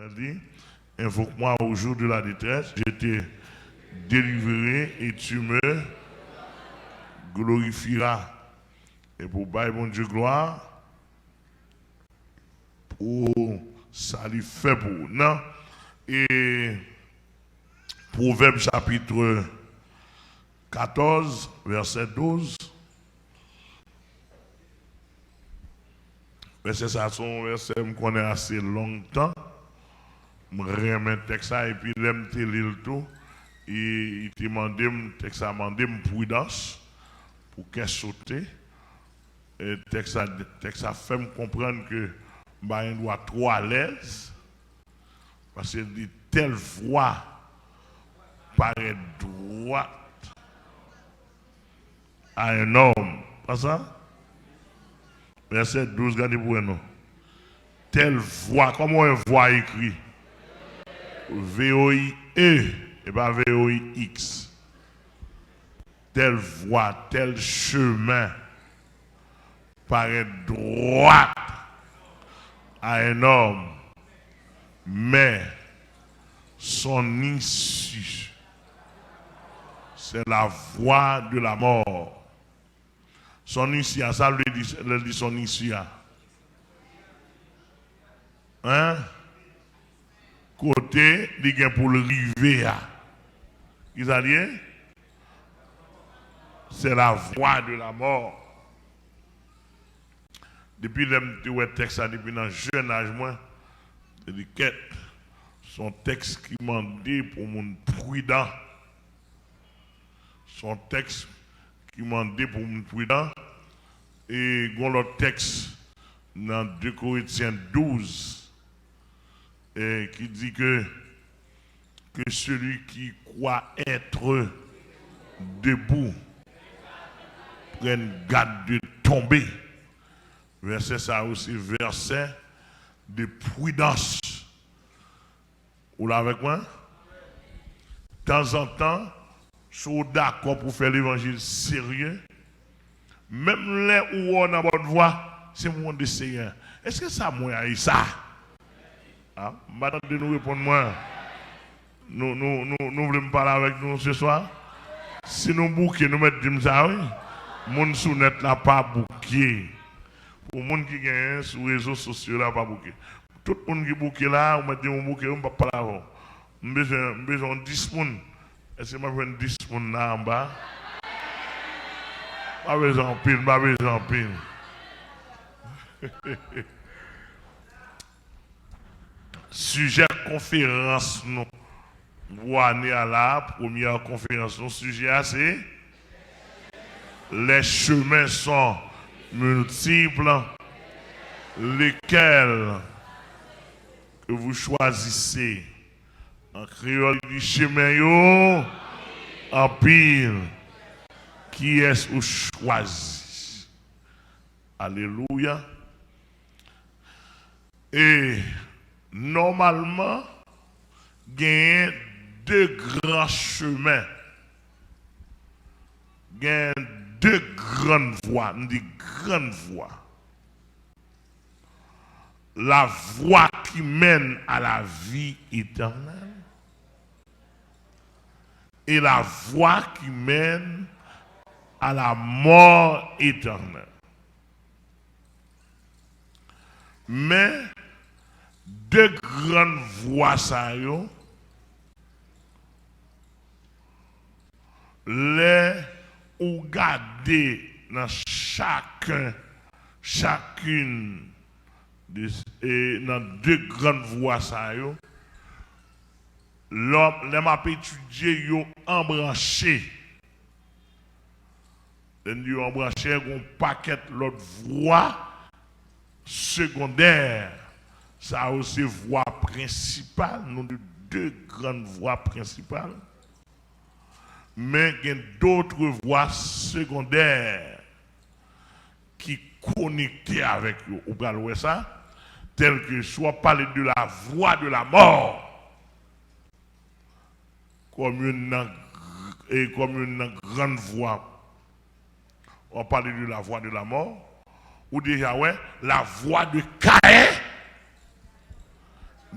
dit, invoque-moi au jour de la détresse, je t'ai délivré et tu me glorifieras. Et pour bailler mon Dieu gloire, pour ça lui fait pour nous. Non? Et Proverbe chapitre 14, verset 12. Verset ça, son verset me connaît assez longtemps. Je remets le texte et puis l'aime te lire tout. Et il te demandé, le texte a demandé prudence pour qu'elle saute. Et le texte a fait me comprendre que je dois être trop à l'aise. Parce qu'il dit telle voix paraît droite à un homme. Pas ça? Verset 12, regardez pour nous. Telle voix, comment une voix écrit? V-O-I-E et pas V-O-I-X. Telle voie, tel chemin paraît droite à un homme, mais son issue, c'est la voie de la mort. Son issue, ça lui dit son issue. Hein? Côté, il y a pour le river. Ils ont dit, c'est la voie de la mort. Depuis le texte, depuis un jeune âge, moi, c'est son texte qui m'a dit pour mon prudent. Son texte qui m'a dit pour mon prudent. Et l'autre texte dans 2 Corinthiens 12. Et qui dit que celui qui croit être debout prenne garde de tomber. Verset ça aussi, verset de prudence. Vous l'avez avec moi? De temps en temps, je suis d'accord pour faire l'évangile sérieux. Même là où on a bonne voix, c'est mon Seigneur. Est-ce que ça moi ça? Ah, madame de nous répondre moi. Nous voulons parler avec nous ce soir. Si nous bouquons, nous mettons ça, oui. Mon sounette n'a pas bouqué. Pour les gens qui gagnent sur les réseaux sociaux, là, pas bouqué. Tout le monde qui bouqué là, on m'a dit on bouqué, on ne peut pas parler. J'ai besoin de 10 personnes. Est-ce que je vais 10 personnes là en bas? Pas besoin de pile, pas besoin de pile. Sujet conférence, nous. Vous allez à la première conférence. Notre sujet, c'est les chemins sont multiples, lesquels que vous choisissez. En créole du chemin, yo, en pile, qui est-ce que vous choisissez? Alléluia. Et normalement, il y a 2 grands chemins. Il y a 2 grandes voies. On dit grandes voies. La voie qui mène à la vie éternelle et la voie qui mène à la mort éternelle. Mais 2 grandes voies, ça y est, les ou garder dans chacune dans 2 grandes voies, ça y est, les m'a étudié, ils ont embranché. Ils ont embranché un paquet l'autre voie secondaire. Ça aussi voie principale, nous avons 2 grandes voies principales. Mais il y a d'autres voies secondaires qui connectent avec eux. Vous voyez ça? Tel que soit parler de la voie de la mort, comme une grande voie. On parle de la voie de la mort. Ou déjà, ouais, la voie de Caïn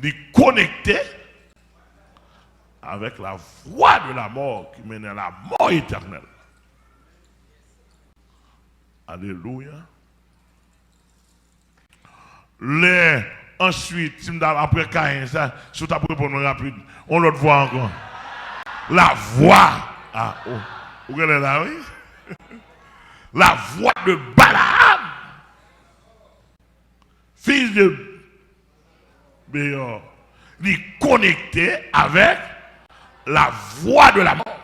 est connecté avec la voie de la mort qui mène à la mort éternelle. Alléluia. Ensuite, après Caïn, ça, si tu as répondu rapide, on l'autre voit encore. La voix. Ah, oh. Vous regardez là, oui? La voix de Balaam, fils de Béor, il est connecté avec la voix de la mort.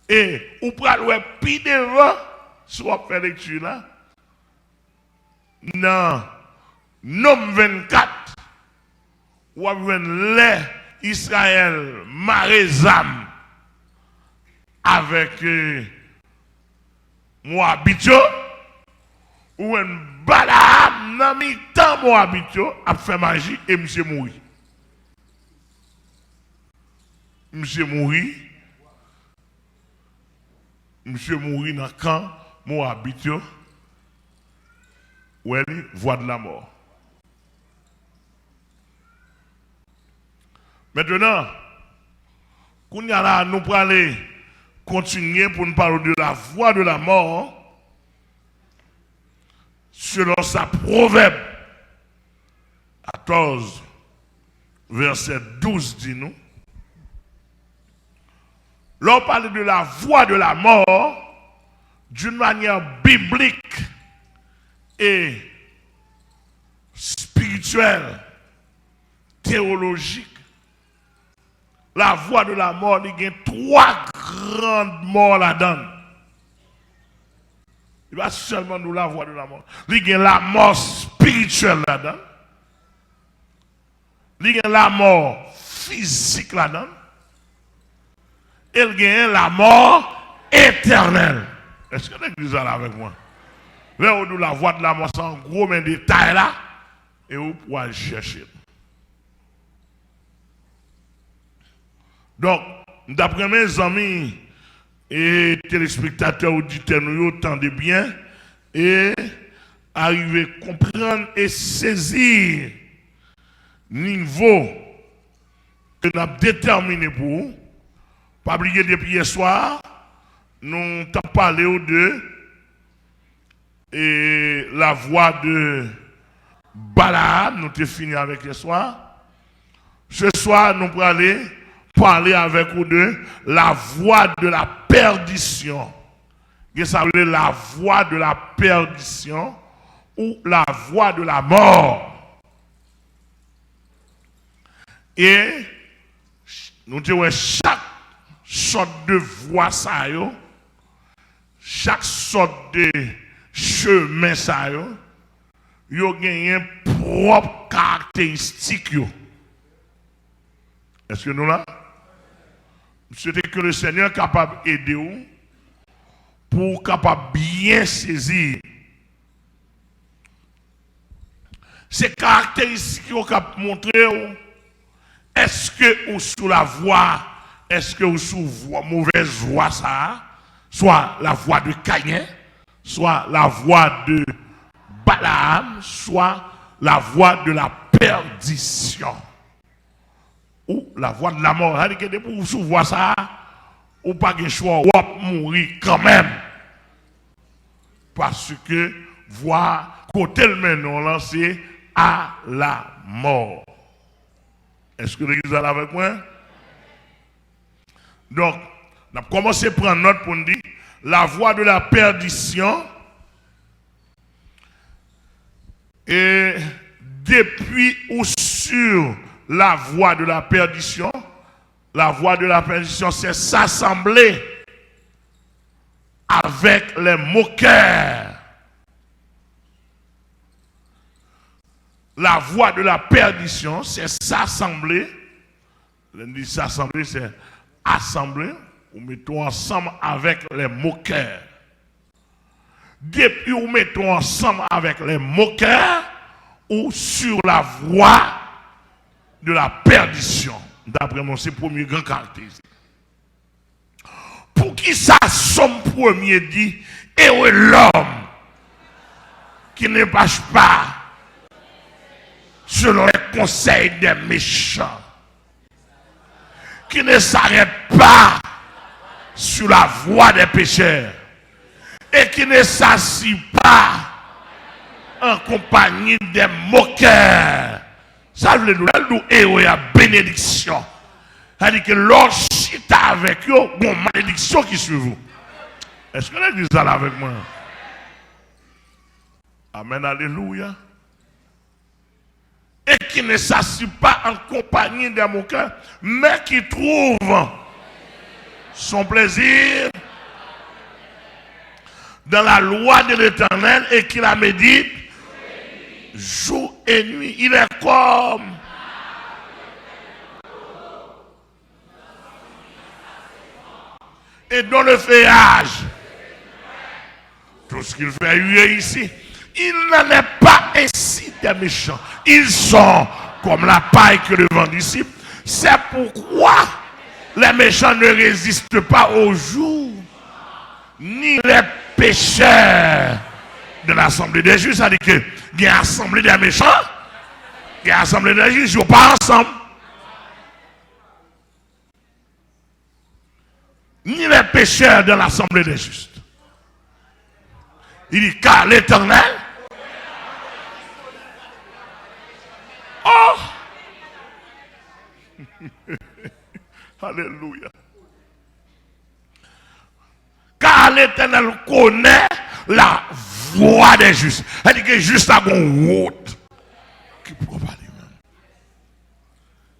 Et vous prenez plus devant, soit faire lecture là, non, Nom 24, ou les Israël Marézam avec Moabitio, ou un Balaam n'a mis tant Moabitio a fait magie et monsieur mourit. Monsieur mourit. Monsieur mourit dans le camp Moabitio. Où elle voix de la mort. Maintenant, nous allons aller continuer pour nous parler de la voix de la mort selon sa Proverbe 14, verset 12 dit nous. L'on parle de la voix de la mort d'une manière biblique et spirituelle, théologique. La voix de la mort, il y a trois grandes morts là-dedans. Il va seulement nous la voix de la mort. Il y a la mort spirituelle là-dedans. Il y a la mort physique là-dedans. Et il y a la mort éternelle. Est-ce que l'église est là avec moi? Là où nous la voix de la mort, c'est en gros mais détail là. Et vous pouvez chercher. Donc, d'après mes amis et téléspectateurs, auditeurs, nous entendez bien et arriver à comprendre et saisir le niveau que nous avons déterminé pour vous. Pas oublier depuis hier soir, nous avons parlé de et la voix de Balaam, nous avons fini avec hier soir. Ce soir, nous allons parler avec vous de la voix de la perdition. Ça veut dire la voix de la perdition ou la voix de la mort. Et nous disons chaque sorte de voix ça yo, chaque sorte de chemin ça yo, yo gagne propre caractéristique yo. Est-ce que nous là? C'était que le Seigneur est capable d'aider vous pour capable bien saisir ces caractéristiques qui ont montré. Est-ce que vous sous la voie, est-ce que vous sous mauvaise voie ça, soit la voie de Caïn, soit la voie de Balaam, soit la voie de la perdition. Ou la voix de la mort. C'est-à-dire que pour vous voir ça, ou pas de choix, ou mourir quand même. Parce que voir côté le menon lancé à la mort. Est-ce que l'église est là avec moi? Donc, on a commencé à prendre note pour nous dire la voie de la perdition. Et depuis ou sur la voie de la perdition, c'est s'assembler avec les moqueurs. La voie de la perdition, c'est s'assembler. S'assembler, c'est assembler, ou mettons ensemble avec les moqueurs. Depuis ou mettons ensemble avec les moqueurs, ou sur la voie de la perdition. D'après mon, c'est le premier grand caractéristique. Pour qui ça, son premier dit, et l'homme qui ne marche pas selon les conseils des méchants, qui ne s'arrête pas sur la voie des pécheurs et qui ne s'assit pas en compagnie des moqueurs. Ça veut dire nous héros à bénédiction. C'est-à-dire que lorsque tu avec eux, bon malédiction qui suit vous. Est-ce que l'église est là avec moi? Amen, alléluia. Et qui ne s'assit pas en compagnie des moqueurs, mais qui trouve son plaisir dans la loi de l'Éternel et qui la médite jour et nuit. Il est comme et dans le feuillage. Tout ce qu'il fait huer ici, il n'en est pas ainsi des méchants. Ils sont comme la paille que le vent dissipe. C'est pourquoi les méchants ne résistent pas au jour, ni les pécheurs de l'assemblée des justes. C'est-à-dire que il y a l'assemblée des méchants, il y a l'assemblée des justes, ils ne jouent pas ensemble. Ni les pécheurs de l'assemblée des justes. Il dit car l'Éternel. Oh! Alléluia. Car l'Éternel connaît la voie des justes. C'est-à-dire que juste à mon route qui pourra parler même.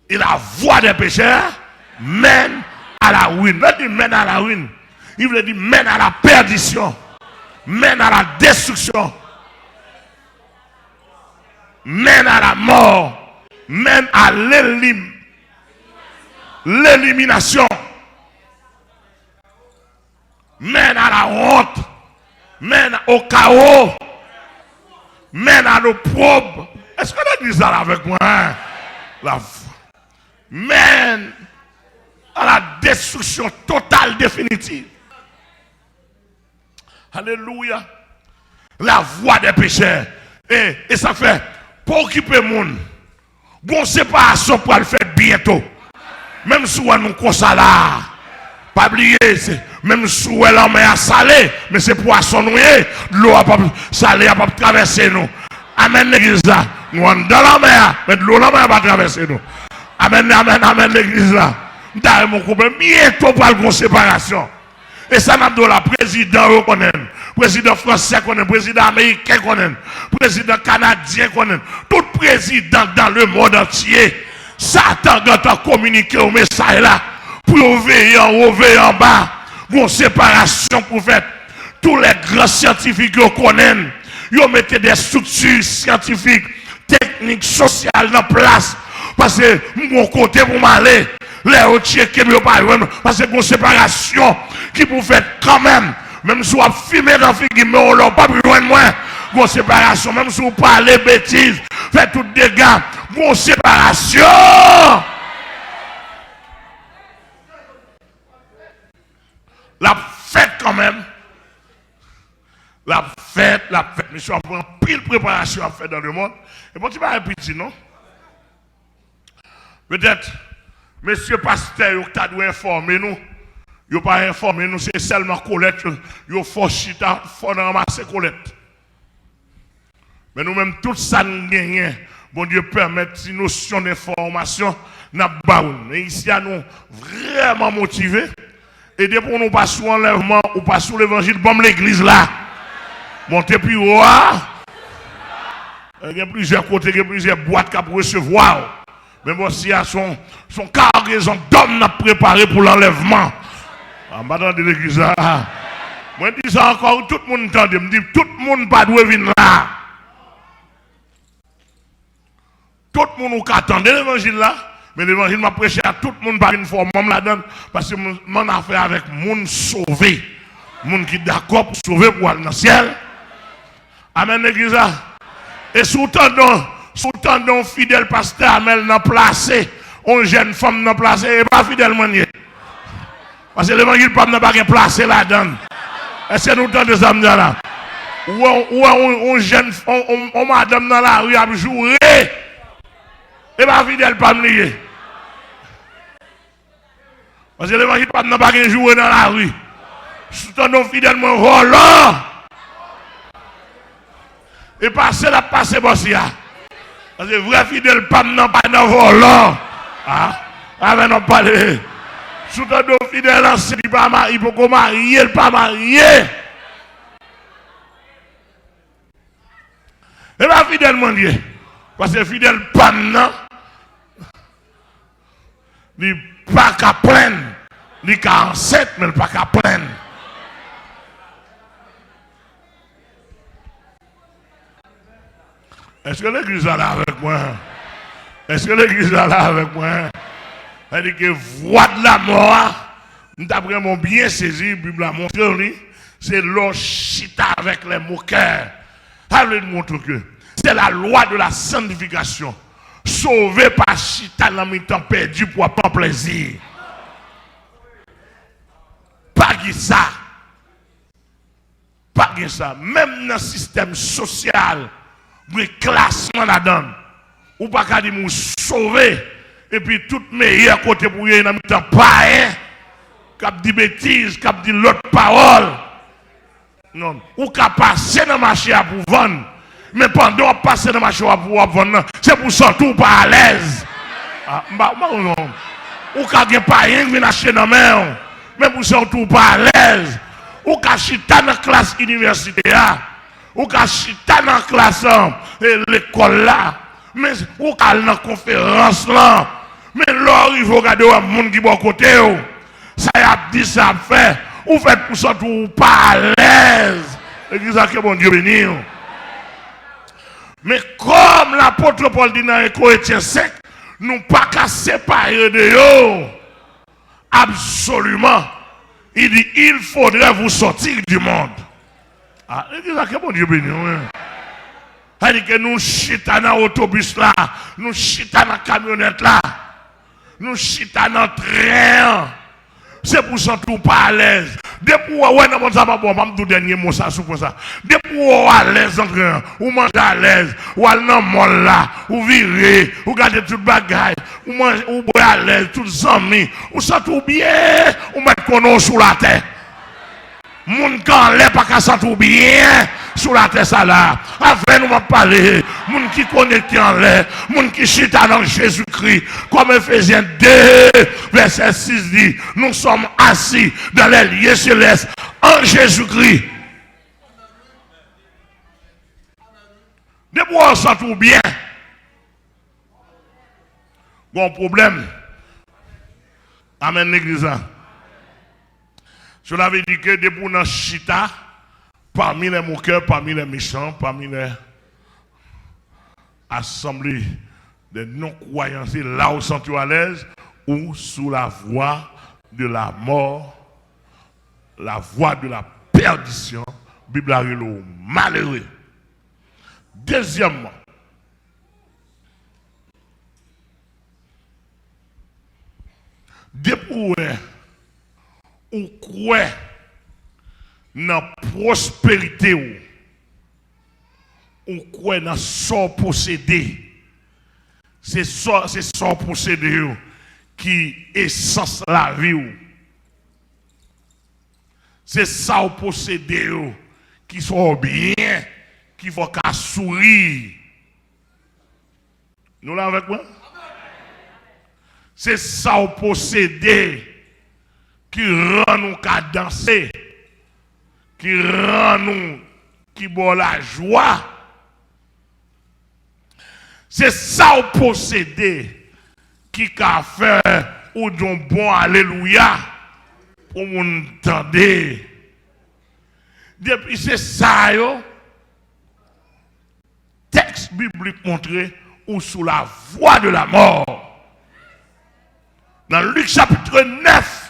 Et la voie des pécheurs mène à la ruine. Il dit mène à la ruine. Il veut dire mène à la perdition. Mène à la destruction. Mène à la mort. Mène à l'élimination. Mène à la honte. Mène au chaos. Mène à l'opprobre. Est-ce que l'église est là avec moi? Mène à la destruction totale, définitive. Alléluia. La voie des pécheurs. Et ça fait, pour occuper le monde, bon séparation pour le faire bientôt. Même si on nous console là. Pas oublier, même si on est mer salée, mais c'est poisson noué, l'eau a pas salée, a pas traversé nous. Amen l'église là. Nous sommes dans la mer, mais l'eau la mer va traverser nous. Amen, amen, amen l'église là. Nous avons mon problème bientôt pour la séparation. Et ça n'a pas la président reconnaît, président français connaît, président américain connaît, président canadien connaît, tout président dans le monde entier. Satan doit communiquer au message là pour veiller en haut, veiller en bas, pour séparation pour faire. Tous les grands scientifiques qui connaissent, ils mettent des structures scientifiques, techniques, sociales en place. Parce que mon côté pour m'aller, les routiers qui ne pas parce que une séparation qui pour faire quand même si on filme dans le mais on n'a pas besoin de moi. Une séparation, même si on parle bêtises, fait tout dégâts, une séparation. La fête quand même. La fête. Mais je prends pile préparation à faire dans le monde. Et bon, tu vas répéter, non? Peut-être, monsieur pasteur, vous avez informé nous. Vous n'avez pas informé nous, c'est seulement collecte. Vous avez faut ramasser collecte. Mais nous-mêmes, tout ça nous gagnons. Bon Dieu permet une notion d'information. Et ici, nous vraiment motivés. Et dès pour nous passer sur l'enlèvement ou pas sur l'évangile, bon l'église là. Montez plus haut. Il y a plusieurs côtés, il y a plusieurs boîtes pour recevoir. Mais voici son cargaison d'hommes préparé pour l'enlèvement. En bas de l'église là. Moi je dis ça encore, tout le monde entend, je me dis tout le monde pas doit venir là. Tout le monde qui attend l'évangile là, mais l'évangile m'a prêché à tout le monde par une forme là-dedans, parce que mon affaire avec monde sauvé, monde qui est d'accord pour sauver pour aller dans le ciel. Amen l'église là. Et surtout d'un fidèle pasteur Amel n'a placé, une jeune femme n'a placé, et pas fidèle manier. Parce que l'évangile n'a pas placé là-dedans. Est-ce que nous entendons des âmes là? ou un jeune, on madame dans la rue a joué. Et pas fidèle pas me lier. Parce que les gens qui ne peuvent pas jouer dans la rue. Tout un fidèlement volant. Et passer la passer bossia. Parce que vrai fidèle pas dans volant. Ah, avec nous parler. Tout un fidèle il pas marié, il peut marier, il pas marié. Et pas fidèlement lié. Parce que fidèle pas non. Il pas qu'à pleine. Il est 47, mais il pas qu'à pleine. Est-ce que l'église est là avec moi? Est-ce que l'église est là avec moi? Elle dit que voix de la mort, nous avons vraiment bien saisi, la Bible a montré, c'est l'ochita avec les moqueurs. Elle veut montrer que c'est la loi de la sanctification. Sauvé par chita dans le temps perdu pour avoir plaisir. Pas que ça. Pas que ça. Même dans le système social, le classement là-dedans, ou pas qu'à dire nous sauver, et puis tout meilleur côté pour y dans le temps pas, hein, cap dit bêtises, cap dit l'autre parole. Non. Ou qu'à passer dans le marché pour vendre. Mais pendant qu'on passe dans le marché pour vendre, c'est pour sortir pas à l'aise. Non. Ou qu'à gagner pas rien qui vient acheter dans la main. Mais pour sortir pas à l'aise. Ou qu'à chita dans la classe universitaire. Ou qu'à chita dans la classe l'école là. Mais ou qu'à dans la conférence là. Mais là, il faut regarder le monde qui est à côté. Ça y a dit, ça fait. Ou faites pour sortir pas à l'aise. L'église a que bon Dieu béni. Mais comme l'apôtre Paul dit dans Corinthiens 5, nous pas qu'à séparer de eux. Absolument. Il dit, il faudrait vous sortir du monde. Ah, l'église a que bon Dieu béni. Il dit que nous chita dans l'autobus là, nous chita dans la camionnette là, nous chita dans le train. C'est pour ça tout pas à l'aise. Depuis où ouais non ça pas bon, pas me dernier mot ça sous ça. Depuis où à l'aise entre ou manger à l'aise, ou aller dans mall là, ou virer, ou garder toute bagaille, ou manger ou boire à l'aise, tous amis, ou ça tout bien, ou mettre kono sous la terre. Moun kan lè pas qu'à sentir bien sous la terre ça là. Avec nous m'a parler, moun qui connecté en l'air, moun qui chita dans Jésus-Christ, comme Ephésiens 2 verset 6 dit, nous sommes assis dans les lieux célestes en Jésus-Christ. Depuis on sentir bien. Bon problème. Amen l'église. Je l'avais dit que depuis nous chita, parmi les moqueurs, parmi les méchants, parmi les assemblées des non-croyants, c'est là où sont à l'aise, ou sous la voie de la mort, la voie de la perdition, Bible a le malheureux. Deuxièmement, depuis ou croit dans la prospérité ou croit dans son possédé, c'est son possédé qui est essence la vie. C'est ça au possédé qui sont bien, qui faut qu'à sourire. Nous là avec moi? C'est ça au possédé qui rend nous qu'à danser, qui rend nous qui boit la joie. C'est ça au possédé qui a fait ou d'un bon alléluia pour nous entendre. Depuis c'est ça yo, texte biblique montré ou sous la voie de la mort. Dans Luc chapitre 9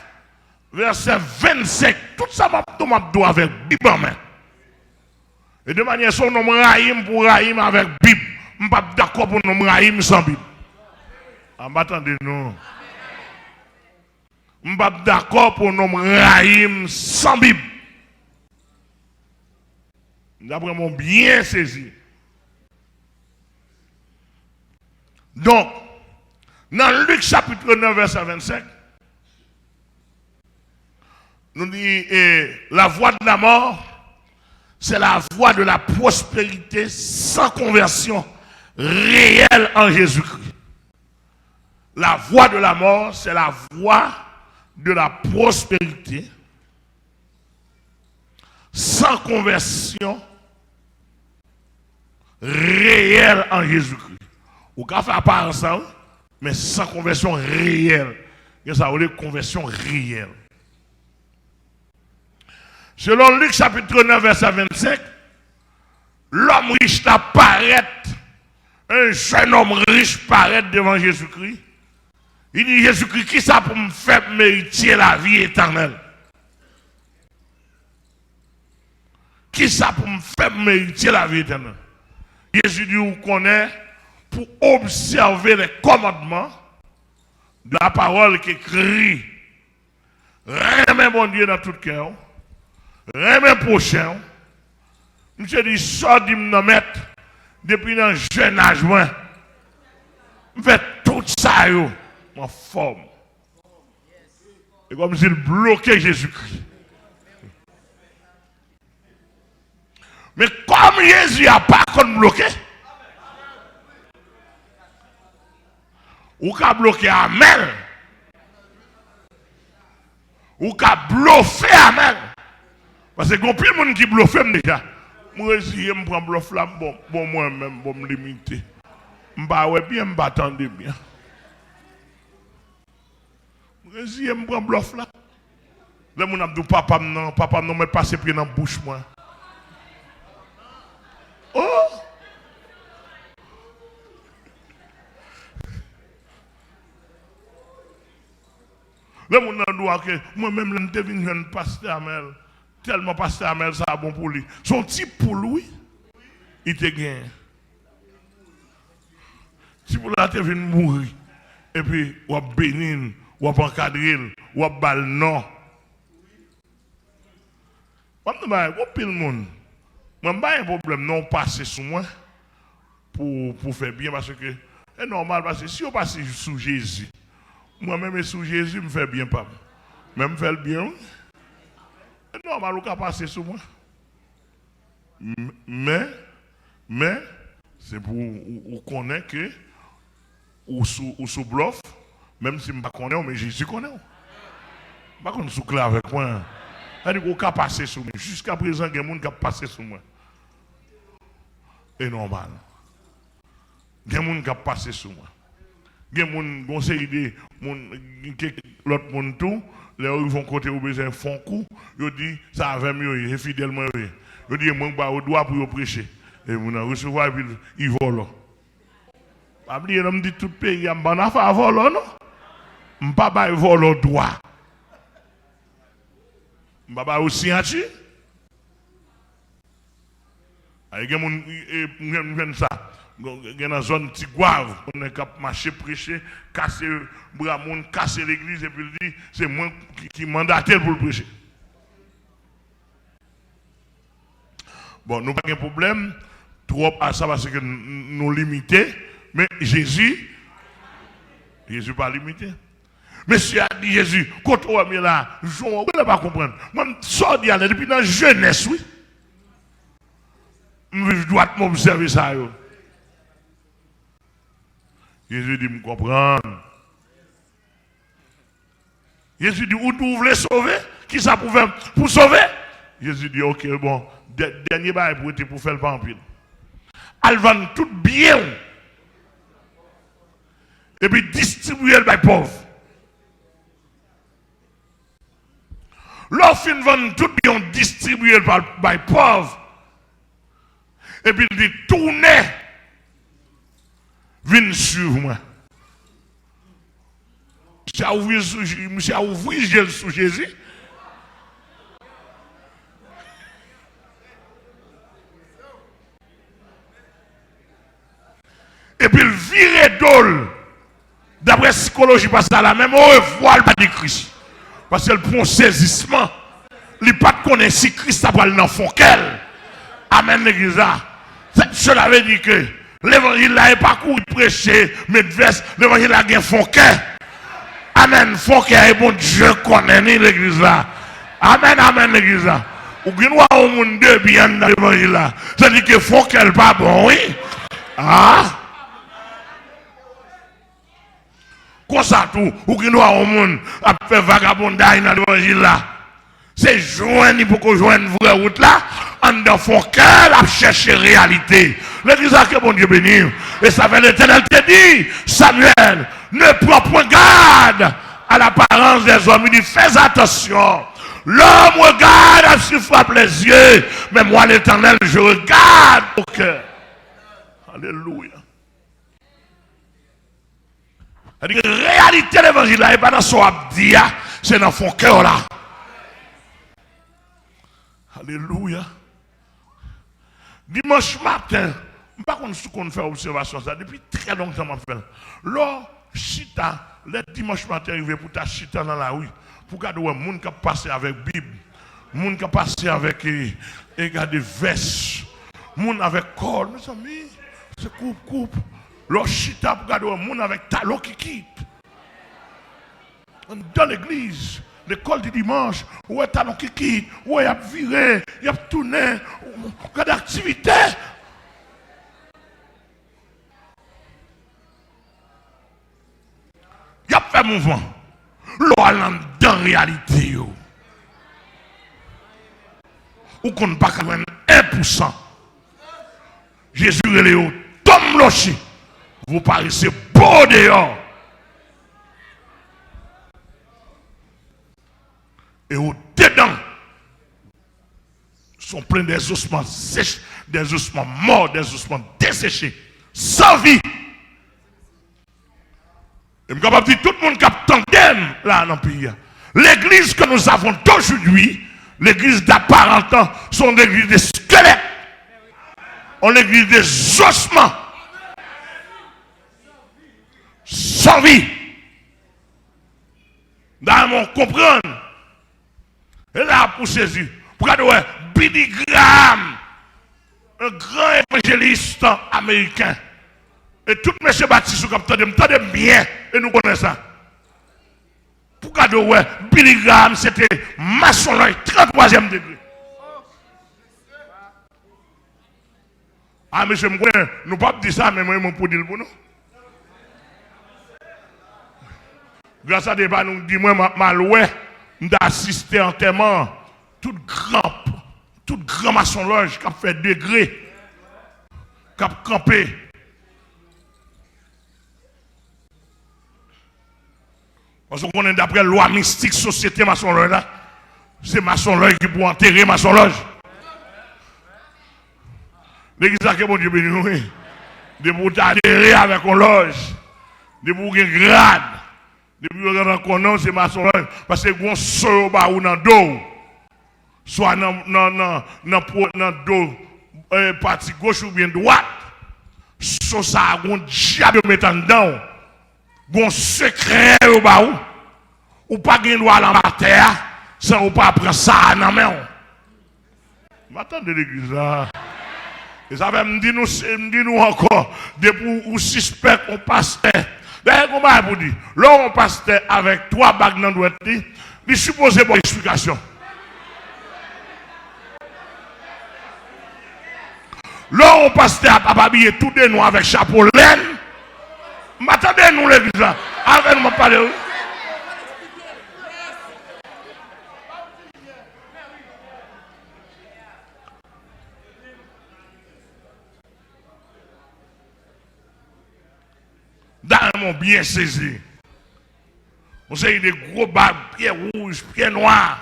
verset 25, tout ça m'a doit avec Bible en main. Et de manière son nom Rahim pour Rahim avec Bible. Je ne suis pas d'accord pour nom Rahim sans Bible. Attendez nous. Je ne suis pas d'accord pour nom Rahim sans Bible. D'après mon bien saisi. Donc, dans Luc chapitre 9, verset 25, nous dit la voie de la mort, c'est la voie de la prospérité sans conversion réelle en Jésus-Christ. La voie de la mort, c'est la voie de la prospérité sans conversion réelle en Jésus-Christ. Ou qu'à faire part ça, mais sans conversion réelle. Et ça veut dire conversion réelle. Selon Luc chapitre 9, verset 25, l'homme riche apparaît, un jeune homme riche paraît devant Jésus-Christ. Il dit, Jésus-Christ, qui ça pour me faire mériter la vie éternelle? Qui ça pour me faire mériter la vie éternelle? Jésus dit, vous connaissez pour observer les commandements de la parole qui crie. Rien mon Dieu dans tout cœur. Rien prochain. Monsieur dit, sort du mettre depuis un jeune âge. Fait tout ça en forme. Et comme s'il bloquait Jésus-Christ. Mais comme Jésus n'a pas bloqué, ou qu'a bloqué Amel, ou qu'a bluffé Amel. Parce que il y a plus de monde qui bluffe déjà. Moi, je me prends bluff là, bon moi-même, bon me limiter. Je ne bien, je m'attendre bien. Moi, je me prends bluff là. Là, mon abdou papa non me passe pied dans la bouche moi. Oh! Là, mon doit que moi-même, je suis un pasteur Amel. Tellement pasteur Amel, ça a bon pour lui. Son type pour lui, il te gagne. Si pour là, tu viens mourir. Et puis, ou à bénir, ou à encadrer, ou à bal non. Je ne sais pas, pile monde. Je n'ai pas un problème non passer sur moi pour faire bien parce que c'est normal parce que si on passe sous Jésus, moi-même sous Jésus, je me fais bien pas. Même faire le bien. C'est normal on peut passer sur moi. Mais c'est pour vous connaître que ou sous bluff, même si je ne connais pas, mais Jésus connaît. Je ne sais pas sous clair avec moi. C'est-à-dire qu'on peut passer sur moi. Jusqu'à présent, il y a des gens qui ont passé sur moi. C'est normal. Il y a des gens qui ont passé sur moi. Il y a des gens qui ont essayé de l'autre monde tout. Les gens vont côté au besoin font coup. Ils disent ça va mieux, fidèlement. Ils disent moi je dois pour prêcher. Et vous recevoir et puis ils volent. Pas oublier l'homme dit tout pays, il y a pas affaire voler non. Je pas vol au droit. Je pas aussi en tu. Il y a des gens il y a une zone Tigouave, on est capable de marcher, prêcher, casser le bras, casser l'église, et puis il dit, c'est moi qui mandaté pour le prêcher. Bon, nous n'avons pas de problème, trop à ça parce que nous limitons, mais Jésus pas limité. Monsieur a dit Jésus, quand on est là, je ne peux pas comprendre. Moi, je sors d'y aller depuis la jeunesse, oui. Je dois m'observer ça. Jésus dit, me comprendre. Jésus dit, où vous voulez sauver? Qui ça pour faire? Pour sauver? Jésus dit, ok, bon, dernier bail pour faire le pas en pile. Elle vend tout bien. Et puis distribuer le bail pauvre. L'offre vend tout bien, distribuer le bail pauvre. Et puis il dit, tournez. Viens suivre moi. Monsieur a ouvert sous Jésus. Et puis il vire d'ol. D'après la psychologie, parce que la même revoit le pas de Christ. Parce qu'elle prend saisissement. Il ne pas connaître si Christ a pas dans fond qu'elle. Amen l'église là. Cela veut dire que l'évangile là n'est pas couru prêcher, mais l'évangile là a fond cœur. Amen, fond cœur et bon Dieu connaît l'église là. Amen, amen l'église là. Ou bien au monde de bien dans l'évangile là. Ça dit que fond cœur pas bon, oui. Ah. Comme ça tout, ou bien au monde a fait vagabondage dans l'évangile là. C'est joindre pour qu'on joigne une vraie route là, en dans fond cœur, à chercher réalité. L'église a que bon Dieu béni. Et ça fait l'Éternel te dit, Samuel, ne prends point garde à l'apparence des hommes. Il dit, fais attention. L'homme regarde à ce qu'il frappe les yeux, mais moi l'Éternel, je regarde au cœur. Alléluia. C'est-à-dire que la réalité de l'évangile là, n'est pas dans son abdia, c'est dans son cœur là. Alléluia. Dimanche matin, je ne sais pas si on fait observation ça depuis très longtemps. Lors chita, le dimanche matin arrivé pour ta chita dans la rue, pour regarder les gens qui passent avec la Bible, les gens qui passent avec des vestes, les gens avec col, mes amis, c'est coupe. Lors chita pour regarder les gens avec talons qui quittent. Dans l'église. L'école du dimanche, où est talon qui quitte, où il y a viré, il y a tourné, il y a d'activité. Il y a fait mouvement. L'on dans la réalité. Ou qu'on ne pas quand même 1%. Jésus et Léo, Tom Lochi, vous paraissez beau dehors. Et au-dedans sont pleins des ossements sèches, des ossements morts, des ossements desséchés, sans vie. Et je suis capable de dire tout le monde qui a tandem là dans le pays. L'église que nous avons aujourd'hui, l'église d'apparentant, sont l'église des squelettes. On l'église des ossements. Sans vie. Dans mon comprendre. Et là, pour saisir, pour regarder, Billy Graham, un grand évangéliste américain. Et tout M. Baptiste, vous entendez bien, et nous connaissons ça. Pour regarder, Billy Graham, c'était maçonnerie, 33e degré. Ah, monsieur, nous ne pouvons pas dire ça, mais moi, je peux dire pour nous. Grâce à des bas, nous disons, moi, maloué. D'assister en témoin tout grand maçon-loge qui a fait degré, qui a campé. Parce qu'on est d'après la loi mystique, société maçon-loge là, c'est maçon-loge qui peut enterrer maçon-loge. L'église a que bon Dieu béni, oui. De pour t'adhérer avec une loge, de pour un grade. Depuis que vous avez c'est maçon-loge, parce que vous avez un seau dans le dos, soit dans le dos, partie gauche ou bien droite, soit ça a un diable mettant dedans, un secret au bas, ou pas de droit dans la terre, sans ou pas prendre ça dans la main. M'attendez l'église là. Et ça va me dire nous encore, depuis où suspect on passe. D'ailleurs, comment vous dit, là on passe avec 3 bagues dans le doigt, il suppose bonne explication. Là on passe à habiller tout de nous avec chapeau laine. M'attendez nous l'église là, avec nous parler. Dans bien saisi. On sait des gros bagues, pieds rouges, pieds noirs,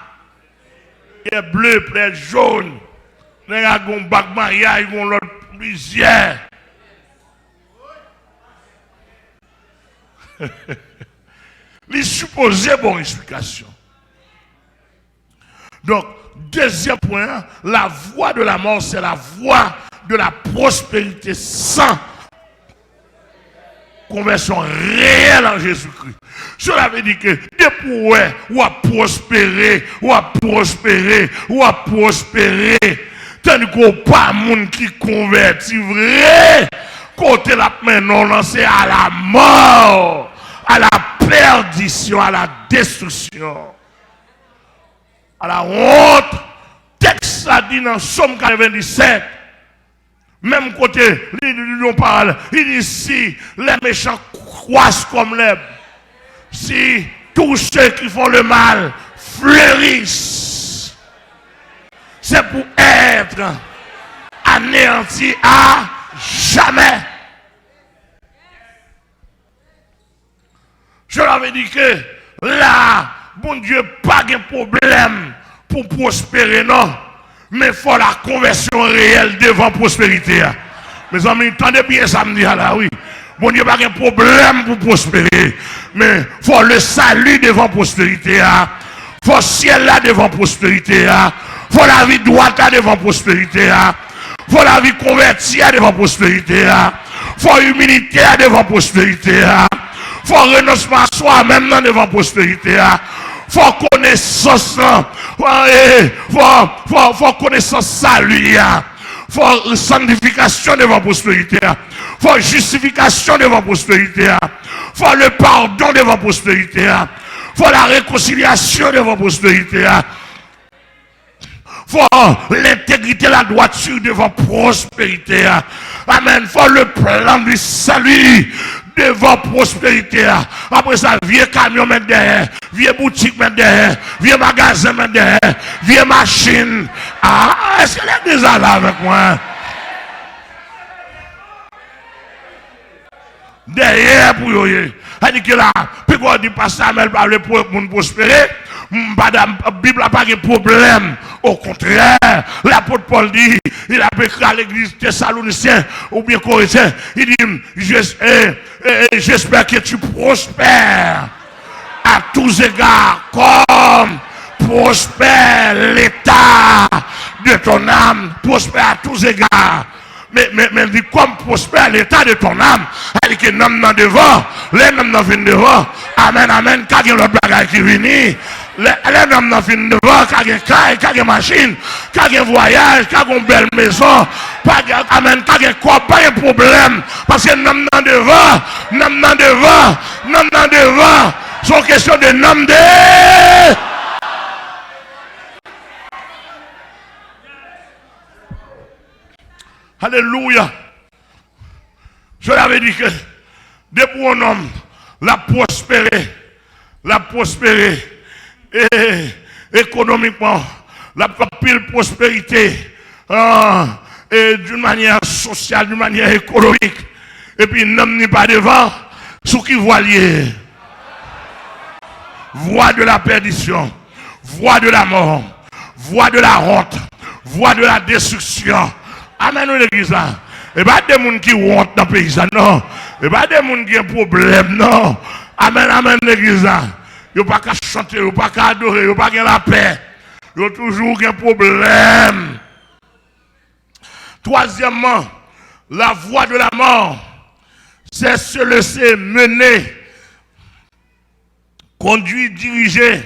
pieds bleus, pieds jaunes. Les gars ont un bague mariage, ils ont l'autre plusieurs. Les supposés bonne explication. Donc, deuxième point, la voie de la mort, c'est la voie de la prospérité sans conversion réelle en Jésus-Christ. Cela veut dire que depuis ou à prospérer, ou à prospérer, ou à prospérer, Tandis qu'on pas monde qui convertit vrai. Côté la main non lancé à la mort, à la perdition, à la destruction, à la honte. Texte ça dit dans Somme 97. Même côté, on parle, il dit si les méchants croissent comme l'herbe, si tous ceux qui font le mal fleurissent, c'est pour être anéantis à jamais. Je l'avais dit que là, bon Dieu, pas de problème pour prospérer, non. Mais il faut la conversion réelle devant prospérité. Mes amis, entendez bien ça me dit là, oui. Bon Dieu, pas de problème pour prospérer. Mais il faut le salut devant prospérité. Il faut le ciel là devant prospérité. Il faut la vie droite devant prospérité. Il faut la vie convertie devant prospérité. Il faut l'humilité devant prospérité. Il faut renoncement à soi-même devant prospérité. Faut connaissance, faut connaissance salut, faut sanctification devant prospérité, faut justification devant prospérité, faut le pardon devant prospérité, faut la réconciliation devant prospérité, faut l'intégrité, la droiture devant prospérité. Amen. Faut le plan du salut devant prospérité. Après ça, vieux camion mettre derrière, vieux boutique mettre derrière, vieux magasin mettre derrière, vieux machine. Ah, est-ce que l'église est là avec moi? Derrière pour y. Elle dit que là, puis quand on dit pas ça, mais elle parle pour prospérer. La Bible n'a pas de problème. Au contraire, l'apôtre Paul dit, il a écrit à l'église thessalonicienne ou bien corinthien, il dit, j'espère que tu prospères à tous égards comme prospère l'état de ton âme, prospère à tous égards. Mais dit comme prospère l'état de ton âme, elle dit que l'homme dans devant, les hommes viennent devant, amen, amen, quand il y a l'autre bagage qui vient, les hommes dans viennent devant, quand il y a caille, quand il y a machine, quand il y a voyage, quand il y a une belle maison, amen, quand il y a quoi, pas de problème, parce que l'homme dans devant, l'homme dans devant, l'homme dans devant, c'est une question de nom de... Alléluia. Je l'avais dit que depuis un homme, la prospérer et économiquement, la pile prospérité et d'une manière sociale, d'une manière économique. Et puis l'homme n'est pas devant, ce qui voit lié. Voie de la perdition, voie de la mort, voie de la honte, voie de la destruction. Amen, l'église là. Et pas des gens qui honte dans le pays, non. Et pas des gens qui ont un problème, non. Amen, amen, l'église là. Ils n'ont pas qu'à chanter, ils n'ont pas qu'à adorer, ils n'ont pas qu'à la paix. Ils ont toujours un problème. Troisièmement, la voie de la mort, c'est se laisser mener, conduit, dirigé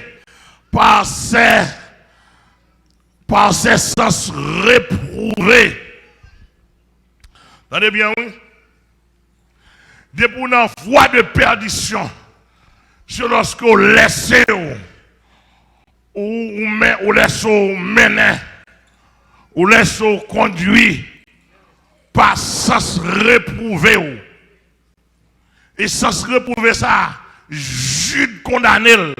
par ses sens réprouvés. Attendez bien, oui. Depuis une voie de perdition, c'est lorsque vous laissez ou laissez mener, ou laissez conduire par sens réprouvé. Et sens réprouvé ça, Jude condamné.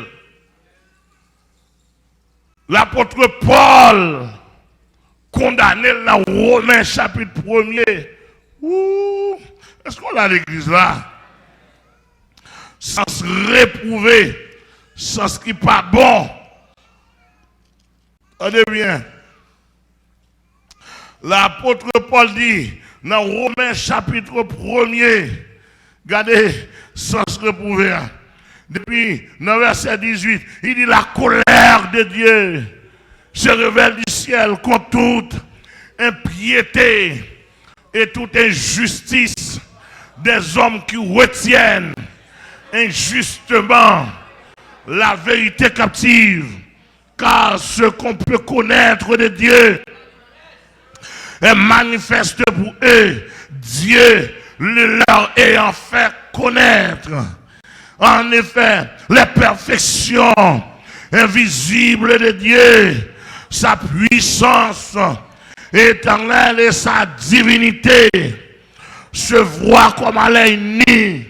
L'apôtre Paul condamné dans Romains chapitre 1er. Est-ce qu'on a l'église là? Sens réprouvé, sens qui pas bon. Regardez bien. L'apôtre Paul dit dans Romains chapitre 1er, regardez, sens réprouvé. Depuis dans verset 18, il dit la colère de Dieu se révèle du ciel contre toute impiété et toute injustice des hommes qui retiennent injustement la vérité captive. Car ce qu'on peut connaître de Dieu est manifeste pour eux, Dieu leur ayant fait connaître. En effet, les perfections invisibles de Dieu, sa puissance éternelle et sa divinité se voient comme à l'œil nu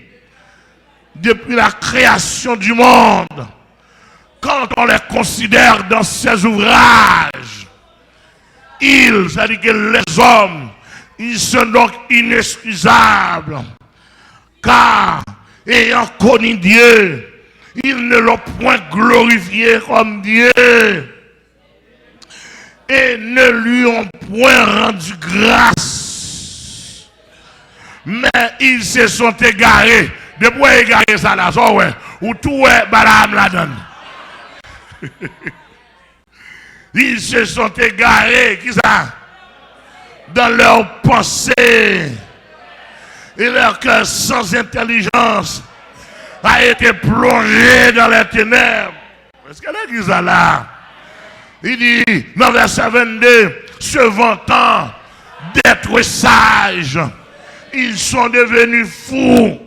depuis la création du monde. Quand on les considère dans ses ouvrages, c'est-à-dire que les hommes, ils sont donc inexcusables, car ayant connu Dieu, ils ne l'ont point glorifié comme Dieu et ne lui ont point rendu grâce. Mais ils se sont égarés. Depuis égarés ça là, ça ouais, ou tout est Balaam la donne. Ils se sont égarés, qui ça? Dans leurs pensées. Et leur cœur sans intelligence a été plongé dans les ténèbres. Est-ce qu'elle a dit ça là? Il dit dans verset 22, se vantant d'être sages, ils sont devenus fous.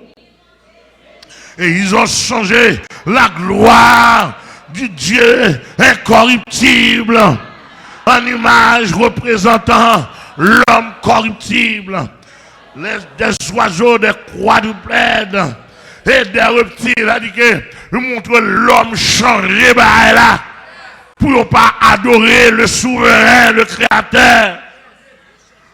Et ils ont changé la gloire du Dieu incorruptible en image représentant l'homme corruptible. Des oiseaux, des quadrupèdes et des reptiles. A dit que nous montrons l'homme changé là pour ne pas adorer le souverain, le créateur.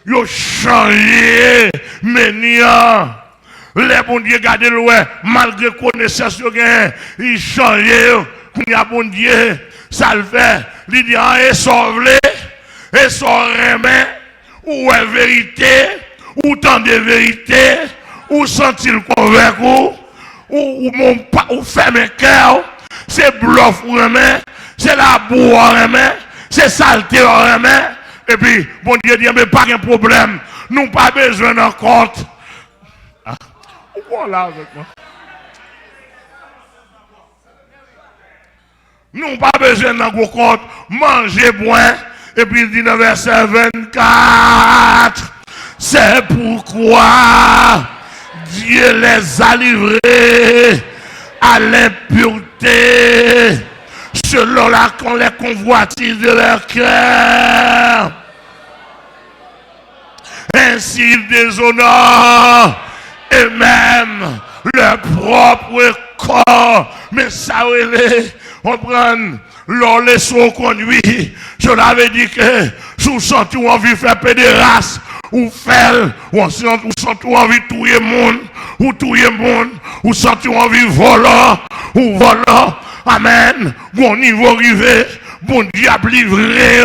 Ils ont changé, mais les bon Dieu gardez loin, malgré connaissance ils changent. Il y a bon Dieu, ça le fait. Il dit, et sauve-les, et sauve-les, ou est vérité, ou tant de vérité, ou sont-ils convaincus, ou ferme cœur, c'est bluff ou remet, c'est la boue ou remet, c'est saleté ou remet, et puis, bon Dieu dit, mais pas de problème, nous pas besoin d'un compte. Ah, pourquoi là avec moi? Nous n'avons pas besoin d'un gros compte, manger, boire, et puis il dit dans verset 24, c'est pourquoi Dieu les a livrés à l'impureté, selon les convoitises de leur cœur. Ainsi ils déshonorent eux-mêmes leur propre corps. Mais ça, on prend leur leçon conduit. Je l'avais dit que sous senti ou envie de faire pédérasse, ou faire, ou senti ou envie de tuer monde, ou tuer monde, ou senti ou envie de voler, ou voler. Amen. Bon niveau arrivé, bon Dieu a livré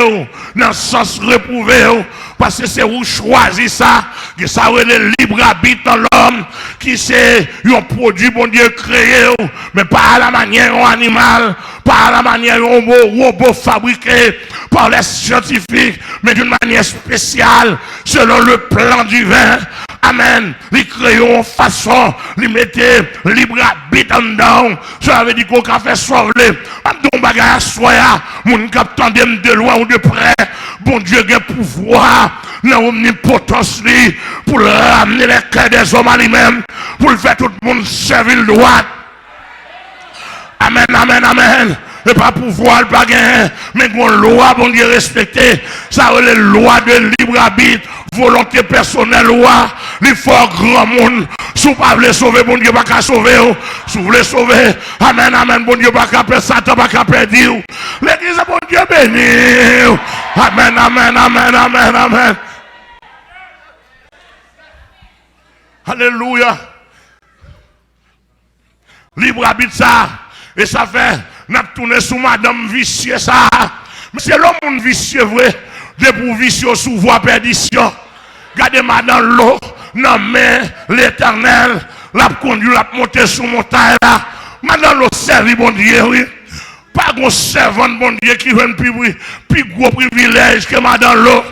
dans le sens réprouvé. Parce que c'est vous choisissez ça, que ça va le libre habite dans l'homme, qui c'est un produit bon Dieu créé, mais pas à la manière d'un animal, pas à la manière d'un robot fabriqué par les scientifiques, mais d'une manière spéciale, selon le plan divin. Amen. Les crayons façon, les mettez libre habite en dedans. Ça veut dire qu'on a fait sauver. Mon bagage soya, mon capitaine de loin ou de près. Bon Dieu a pouvoir, dans l'omnipotence pour ramener les cœurs des hommes à lui-même, pour le faire tout le monde servir le droit. Amen, amen, amen. Et pas pouvoir, pas gagner, mais une loi, bon Dieu respecter. Ça veut les lois de libre arbitre, volonté personnelle, loi. Il faut grand monde. Si vous ne voulez pas sauver, bon Dieu, pas sauver. Si vous voulez sauver, amen, amen, bon Dieu, pas perdre Satan, pas perdre Dieu. L'église, bon Dieu, béni. Amen, amen, amen, amen, amen. Alléluia. Libre arbitre ça. Et ça fait, n'a tourné sous madame vicieux ça. Mais c'est l'homme vicieux vrai. De pour vicieux sous voie perdition. Gardez madame l'eau. Non mais l'éternel l'a conduit, l'a monté sous montagne là. Madame l'eau servi bon Dieu, oui. Pas de servant bon Dieu qui veut plus gros privilège que madame l'eau.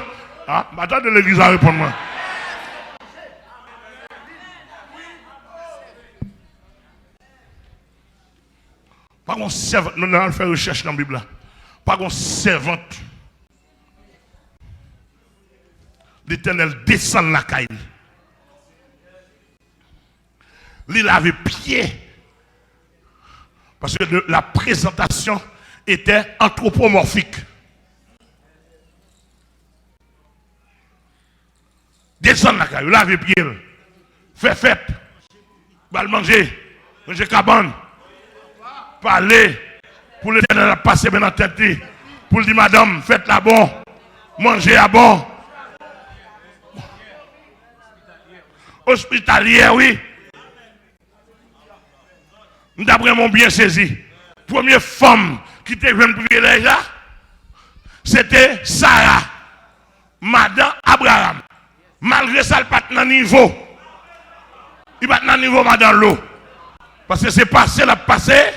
Ah, madame de l'église a répondu moi. Pas qu'on servante, nous allons faire recherche dans la Bible là. Pas qu'on servante de l'Éternel descend la caille. Il lave pied. Parce que la présentation était anthropomorphique. Descend la caille, lave pied. Fait fête. Bal manger. Manger cabane. Parler. Pour l'Éternel passer bien en tête. Pour dire madame, faites la bon. Manger à bon. Hospitalière, oui. D'après mon bien saisi, première femme qui était une privilège là, c'était Sarah, Madame Abraham. Malgré ça, elle n'est pas dans le niveau. Il n'est pas dans le niveau, Madame l'eau. Parce que c'est passé, la passé.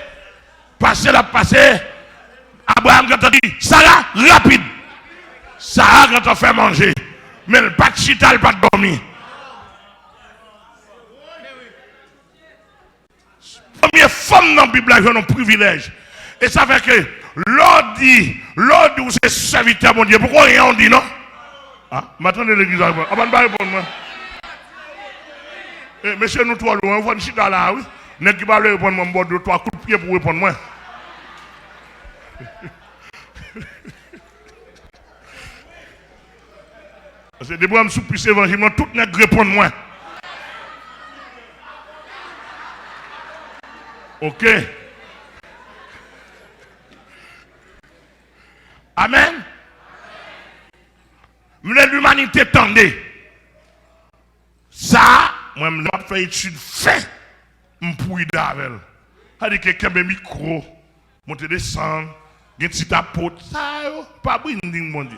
Abraham, quand on dit, Sarah, rapide. Sarah, quand on fait manger. Mais le pas de chita, le pas de dormir. Première femme dans la Bible, elle a un privilège. Et ça fait que l'ordre où c'est serviteur, mon Dieu. Pourquoi rien on dit non? Ah, m'attendez l'église. Ah, ben, pas répondre moi. Eh, monsieur, nous trois, on va une chita là, oui. N'est-ce qui va répondre, moi, bon, deux, trois coups de pied pour répondre moi. Parce que des fois, je me soupisse l'évangile, tout n'est pas répondre moi. Ok. Amen. L'humanité tendait. Ça, moi, je fais étude fait. Je pourrais d'avec. C'est-à-dire que quelqu'un a un micro, monter descendre, il y a un petit apôtre. Ça, pas brinding, mon Dieu.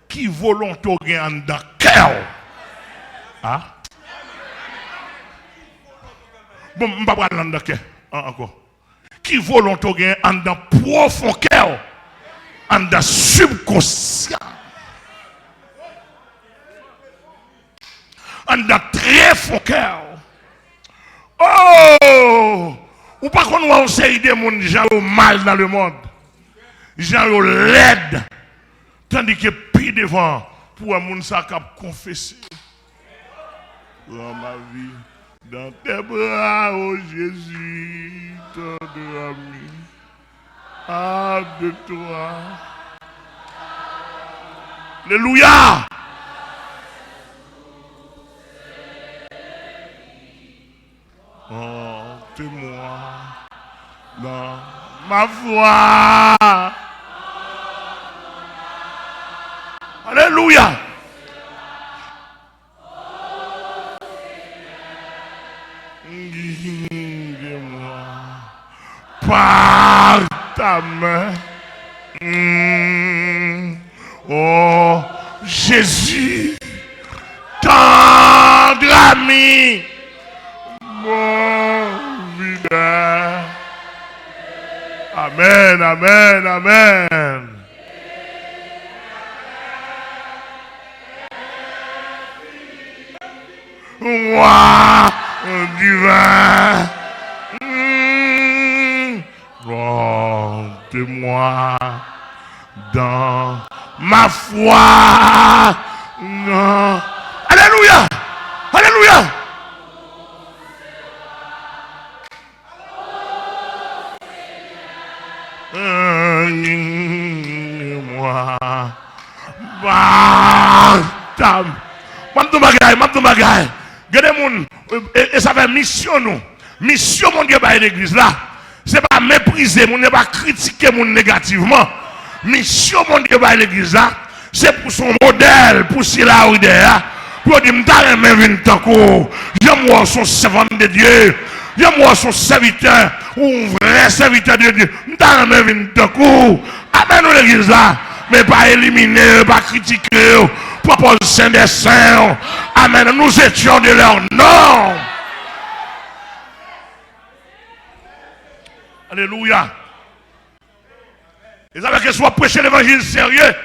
Qui volontaire gagne dans le cœur. Ah? Bon, je ne vais pas parler dans le cœur. Encore. Qui volontaire gagne dans le profond cœur. Dans le subconscient. Dans le très fond cœur. Oh! Ou pas qu'on voit une série de gens qui ont mal dans le monde. Gens qui ont l'aide. Tandis que puis devant, pour un monde qui a confessé. Dans ma vie, dans tes bras, oh Jésus, tendre ami, hâte de toi. Alléluia! Porte-moi dans ma foi. Alléluia. Guide-moi par ta main. Oh Jésus, tendre ami, mon videur. Amen, amen, amen. Roi divin, porte-moi dans ma foi. Non. Alléluia, alléluia. Moi, baptême. M'abdou bagay. Et ça fait mission nous. Mission mon Dieu par l'église là. C'est pas mépriser, mon Dieu pas critiquer mon négativement. Mission mon Dieu par l'église là. C'est pour son modèle, pour si là ou derrière. Pour dire m'ta même une tanko. J'aime moi son servant de Dieu. J'aime moi son serviteur ou un vrai serviteur de Dieu. M'ta même une tanko. Amen nous l'église là. Mais pas éliminer, pas critiquer. Propose Saint des Saints. Amen. Nous étions de leur nom. Alléluia. Et ça veut que soit prêcher l'évangile sérieux.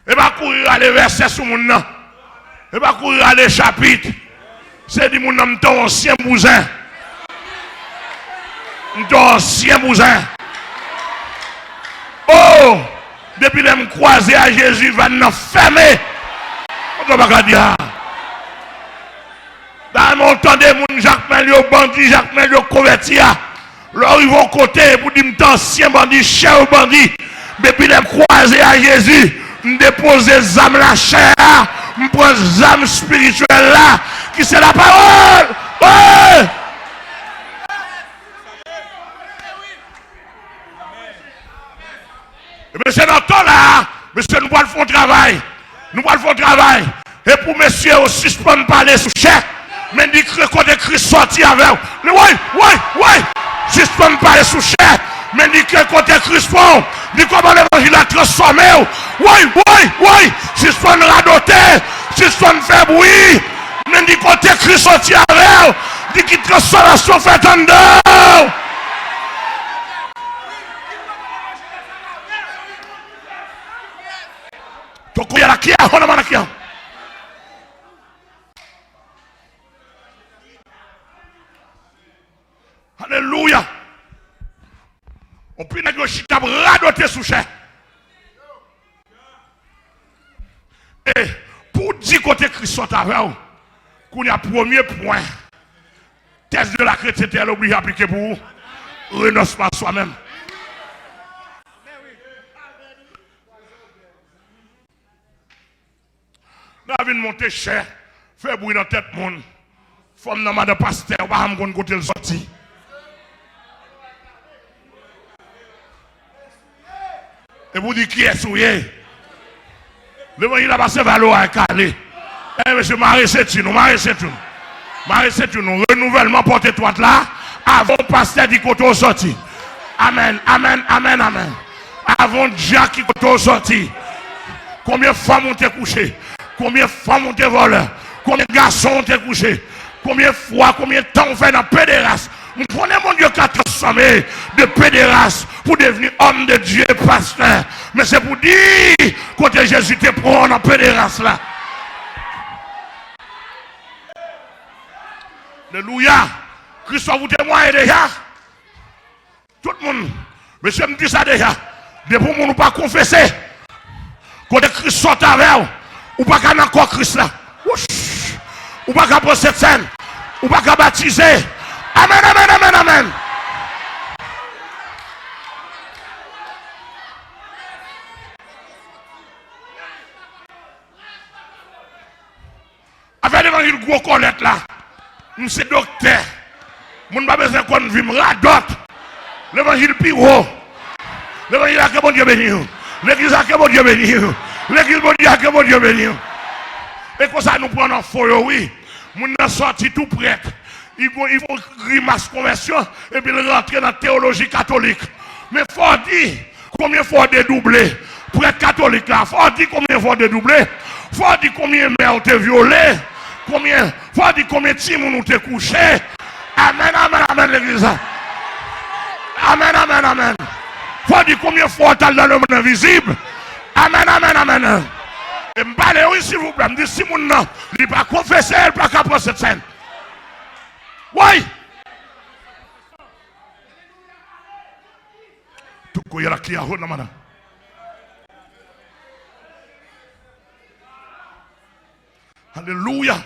Et pas courir à les versets sur mon nom. Et pas courir à les chapitres. C'est dit mon nom, ton ancien bousin. Ton ancien bousin. Oh! Depuis les me croiser à Jésus, va nous fermer. On ne va pas dire. Dans mon temps de mon Jacques Melio bandit, Jacques Melio converti. Là, ils vont côté pour dire que ancien bandit, cher bandit. Depuis les croiser à Jésus, me déposer les âmes la chair, me prendre les âmes spirituelles là, qui c'est la parole. Ouais! Monsieur dans temps là, monsieur nous allons faire travail. Nous allons faire travail. Et pour monsieur aussi, je peux me parler sous chair. Mais dit que quand Christ sorti avec vous. Oui. Si je peux me parler sous chair. Mais dit que quand Christ font. Dit comment l'évangile a transformé. Oui. Si je peux me radoter. Si je peux me faire bruit. Mais dit quand Christ sorti avec vous. Dit qu'il transformation fait en dehors. Donc il y a la kia, on a la kia. Alléluia. On peut négocier qui a radoté sous chair. Et pour dire côté Christ sont avec vous, qu'on y a premier point, thèse de la chrétienté, elle est obligée d'appliquer pour vous, renoncement à soi-même. David monte cher, fait bruit dans la tête monde. Femme dans de pasteur, on va me côté le sorti. Et vous dites qui est souillé? L'évangile a passé vers l'eau à Calais. Eh monsieur, Marie c'est nous, renouvellement porte-toi là, avant pasteur dit côté au sorti. Amen. Avant Dieu qui côté au sorti. Combien de femmes ont été couchées? Combien de femmes ont été volées? Combien de garçons ont été couchés? Combien de fois, combien de temps on fait dans pédérace? Vous prenez mon Dieu qui a transformé de pédérace pour devenir homme de Dieu, pasteur. Mais c'est pour dire que Jésus te prend dans pédérace là. Alléluia. Christophe vous témoigne déjà. Tout le monde. Monsieur me dit ça déjà. Depuis que nous ne pas confesser. Quand Christ sort avec vous. Ou pas qu'à encore Christ là. Ou pas qu'à prendre cette scène. Ou pas qu'à baptiser. Amen. Avec l'évangile gros collègue là. Monsieur docteur. Mon n'a pas besoin qu'on vive radote. L'évangile plus haut. L'évangile a que bon Dieu béni. L'église a que bon Dieu béni. L'église bon Dieu a que bon Dieu béni. Et comme ça nous prenons faux, oui. Nous sommes sortis tout prêts. Ils vont grimace conversion et puis rentrer dans la théologie catholique. Mais il faut dire combien il faut dédoubler. Prêtre catholique là, il faut dire combien il faut dédoubler. Il faut dire combien de mères ont été violées. Il faut dire combien de timons ont été couchés. Amen, l'église. Amen. Il faut dire combien de fois on est dans le monde invisible. Amen. Et me parlez oui, s'il vous plaît. Me dit si mon nom, il n'est pas confessé, il n'est pas capable de cette scène. Oui. Tout le monde qui a honte, alléluia.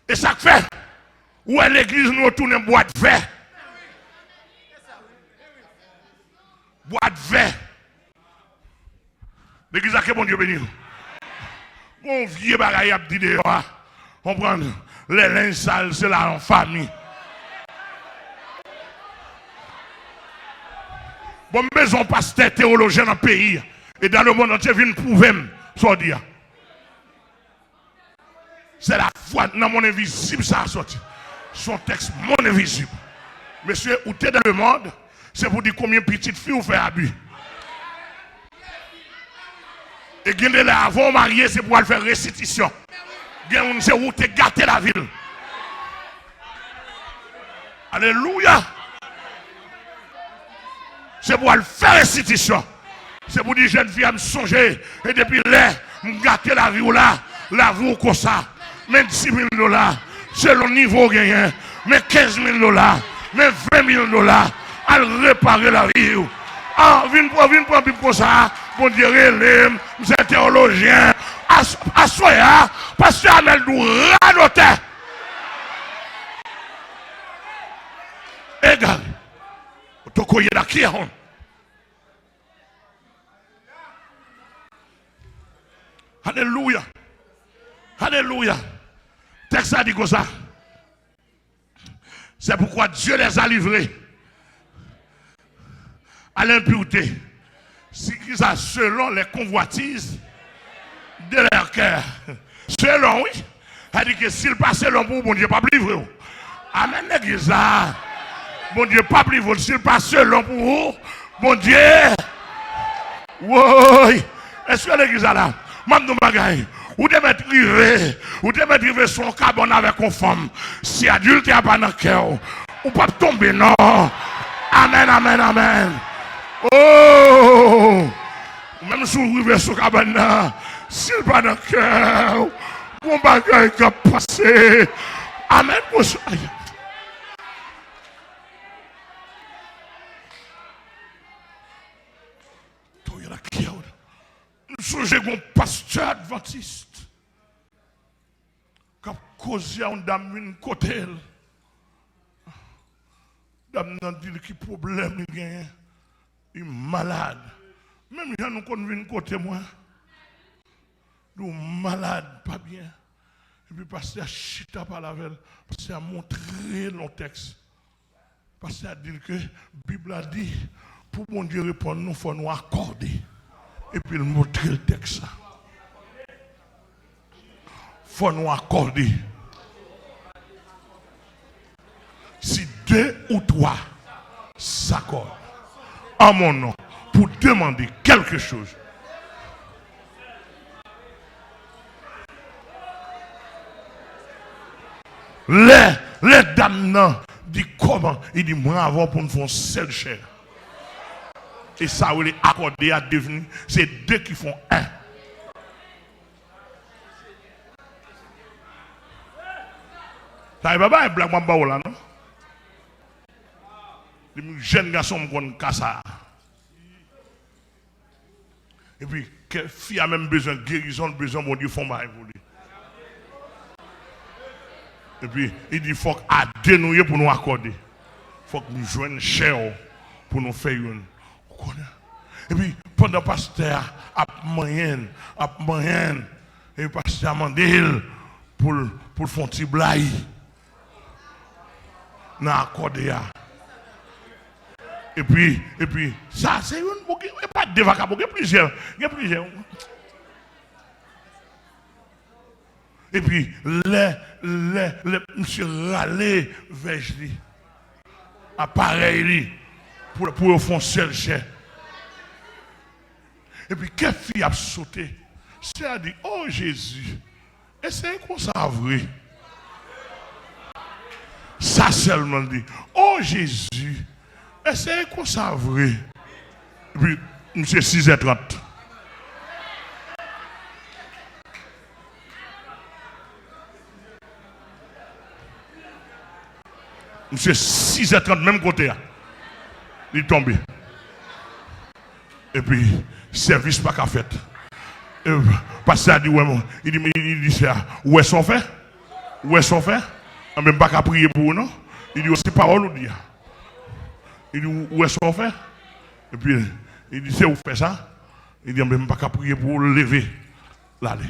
Et ça fait, où est l'église nous retourne boîte de verre. Boîte de verre. L'église a que bon Dieu béni. Bon vieux bagaille a dit dehors. On prend les linges sales, c'est là en famille. Bon maison pasteur théologien dans le pays. Et dans le monde entier, viennent prouver ça dire. C'est la foi dans mon invisible ça a sorti. Son texte mon invisible. Monsieur, où tu es dans le monde, c'est pour dire combien de petites filles vous faites abus. Et gagner là avant marié, c'est pour aller faire restitution. C'est où tu gâté la ville. Alléluia. C'est pour aller faire restitution. C'est pour dire jeune fille à me songer. Et depuis là, me gâter la vie là, la vie comme ça. Mais 10 000 $, c'est le niveau gagné. Mais 15 000 $, mais 20 000 $, à réparer la vie. Ah, viens prendre Bible comme ça. Bon Dieu, relève, vous êtes théologien. Assoya, pasteur Amel Dou, radote. Égal. Toko yeda qui est. Alléluia. Alléluia. Texte a dit comme ça. C'est pourquoi Dieu les a livrés à l'impureté. Selon les convoitises de leur cœur. Selon, oui. Elle dit que s'il passe selon pour bon Dieu, pas livrer. Amen, l'église. Bon Dieu, pas livrer. S'il passe selon pour vous, bon Dieu. Oui. Est-ce que l'église a là? Mamdou Bagaï. Ou devez être rivé. Ou devez être rivé sur un cabane avec une femme. Si adulte n'est pas dans le cœur. Ou pas tomber, non. Amen, amen, amen. Oh! Même si vous arrivez sur le cabane, s'il n'est pas dans le cœur, mon bagage qui a passé. Amen. Nous sommes un pasteur adventiste qui a causé à une dame une côté. Dame n'a dit qu'il problème il est malade. Même si nous connaissons une côté moi. Nous malade, pas bien. Et puis pasteur chita par la veille, pasteur a montré le texte. Pasteur a dit que la Bible a dit pour mon Dieu répondre, nous faut nous accorder. Et puis il montre le texte. Il faut nous accorder. Si 2 ou 3 s'accordent en mon nom pour demander quelque chose, les dames disent comment? Il dit moi avant pour nous faire seule chair. Et ça, vous les accorder à devenir, c'est 2 qui font 1. Ça va pas, blague mamba là, non? Les jeunes garçons me cassent. Et puis, quelle fille a même besoin de guérison, besoin, mon Dieu, font mal pour lui. Et puis, il dit, il faut à dénouer pour nous accorder. Il faut que nous jouions cher pour nous faire une. Et puis, pendant que le pasteur a moyen, et le pasteur a demandé pour faire un petit blague dans l'accordé. Et puis, ça, c'est une. Pas de vacabon, il y a plusieurs. Et puis, monsieur râlé vers lui. Appareil pour faire seul chien. Et puis, quelle fille a sauté? C'est a dit, oh Jésus, et c'est quoi ça vrai? Ça seulement dit, oh Jésus, et c'est quoi ça vrai? Et puis, monsieur 6h30. Monsieur 6h30, même côté. Il est tombé. Et puis, service pas qu'à fait. Parce qu'il dit, il dit ça. Où est-ce qu'on fait? Où est-ce qu'on fait? On même pas qu'à prier pour vous, non? Il dit aussi parole ou dit. Il dit, où est-ce qu'on fait? Et puis, il dit, c'est où fait ça? Il dit, on même pas qu'à prier pour le lever. L'aller.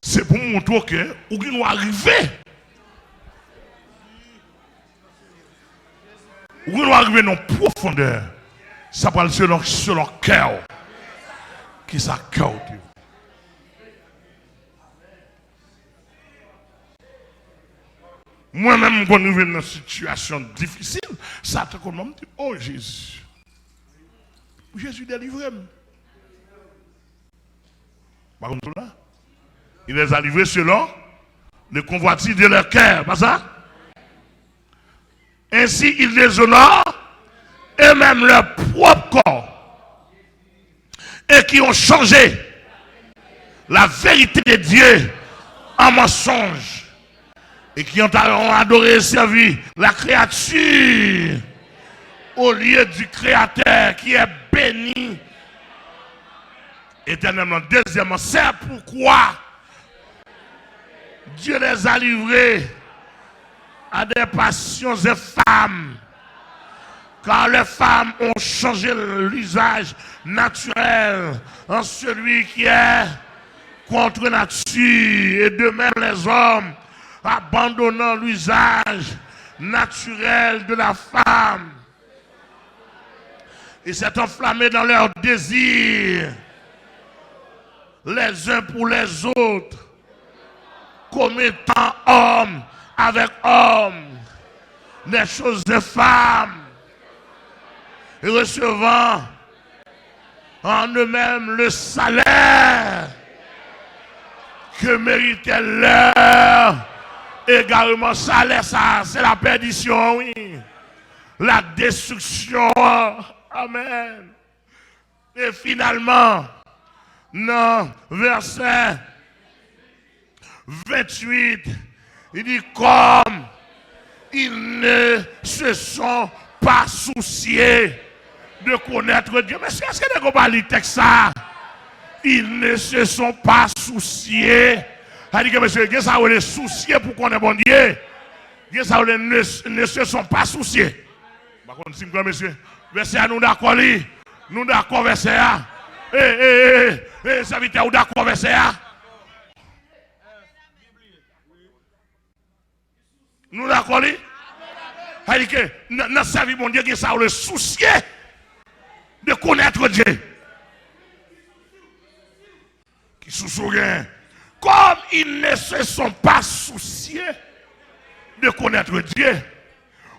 C'est pour montrer que où qui nous arriver. Où nous arriver dans la profondeur. Ça parle selon cœur. Qui ça cœur. Moi-même, quand nous venons dans une situation difficile, ça te comme dit, oh Jésus. Jésus délivre. Par contre là. Il les a livrés selon les convoitises de leur cœur, pas ça? Ainsi, ils déshonorent eux-mêmes leur propre corps et qui ont changé la vérité de Dieu en mensonge et qui ont adoré et servi la créature au lieu du Créateur qui est béni éternellement. Deuxièmement, c'est pourquoi Dieu les a livrés à des passions infâmes, car les femmes ont changé l'usage naturel en celui qui est contre nature, et de même les hommes, abandonnant l'usage naturel de la femme, et s'est enflammé dans leurs désirs, les uns pour les autres, commettant homme avec homme des choses infâmes, et recevant en eux-mêmes le salaire que méritait leur également. Salaire, ça, c'est la perdition, oui. La destruction. Amen. Et finalement, dans verset 28, il dit comme ils ne se sont pas souciés de connaître Dieu. Mais est-ce que vous avez lu le texte ça? Ils ne se sont pas souciés. C'est-à-dire que monsieur, ça veut les soucier pour qu'on ait bon Dieu. Ça veut ne se sont pas souciés. Par contre, si monsieur, verset à nous d'accord, nous d'accord verset à. Serviteur, nous d'accord verset à. Nous d'accord, c'est-à-dire que dans sa vie, mon Dieu, ça veut le soucier de connaître Dieu. Qui soucient, comme ils ne se sont pas souciés de connaître Dieu.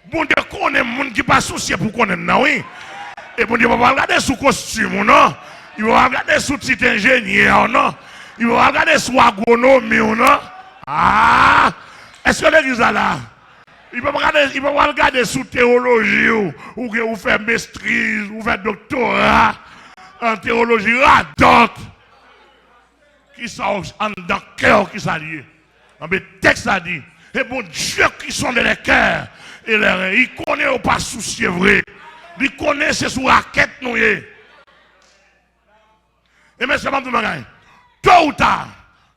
Bon Dieu connaît monde qui pas soucié pour connaître non oui. Et bon Dieu va regarder sous costume non. Il va regarder sous petit ingénieur non. Il va regarder sous agronomie non. Ah, est-ce que l'église là? Il va regarder sous théologie ou que vous faites maîtrise, ou faites doctorat en théologie radote. Qui sont en dans le cœur qui s'allie. Le texte a dit, et bon Dieu qui sont dans les cœurs, et il connaît ou pas souci vrai. Il connaît c'est sous raquette nous. Et mais c'est pas tout le monde. Tôt ou tard,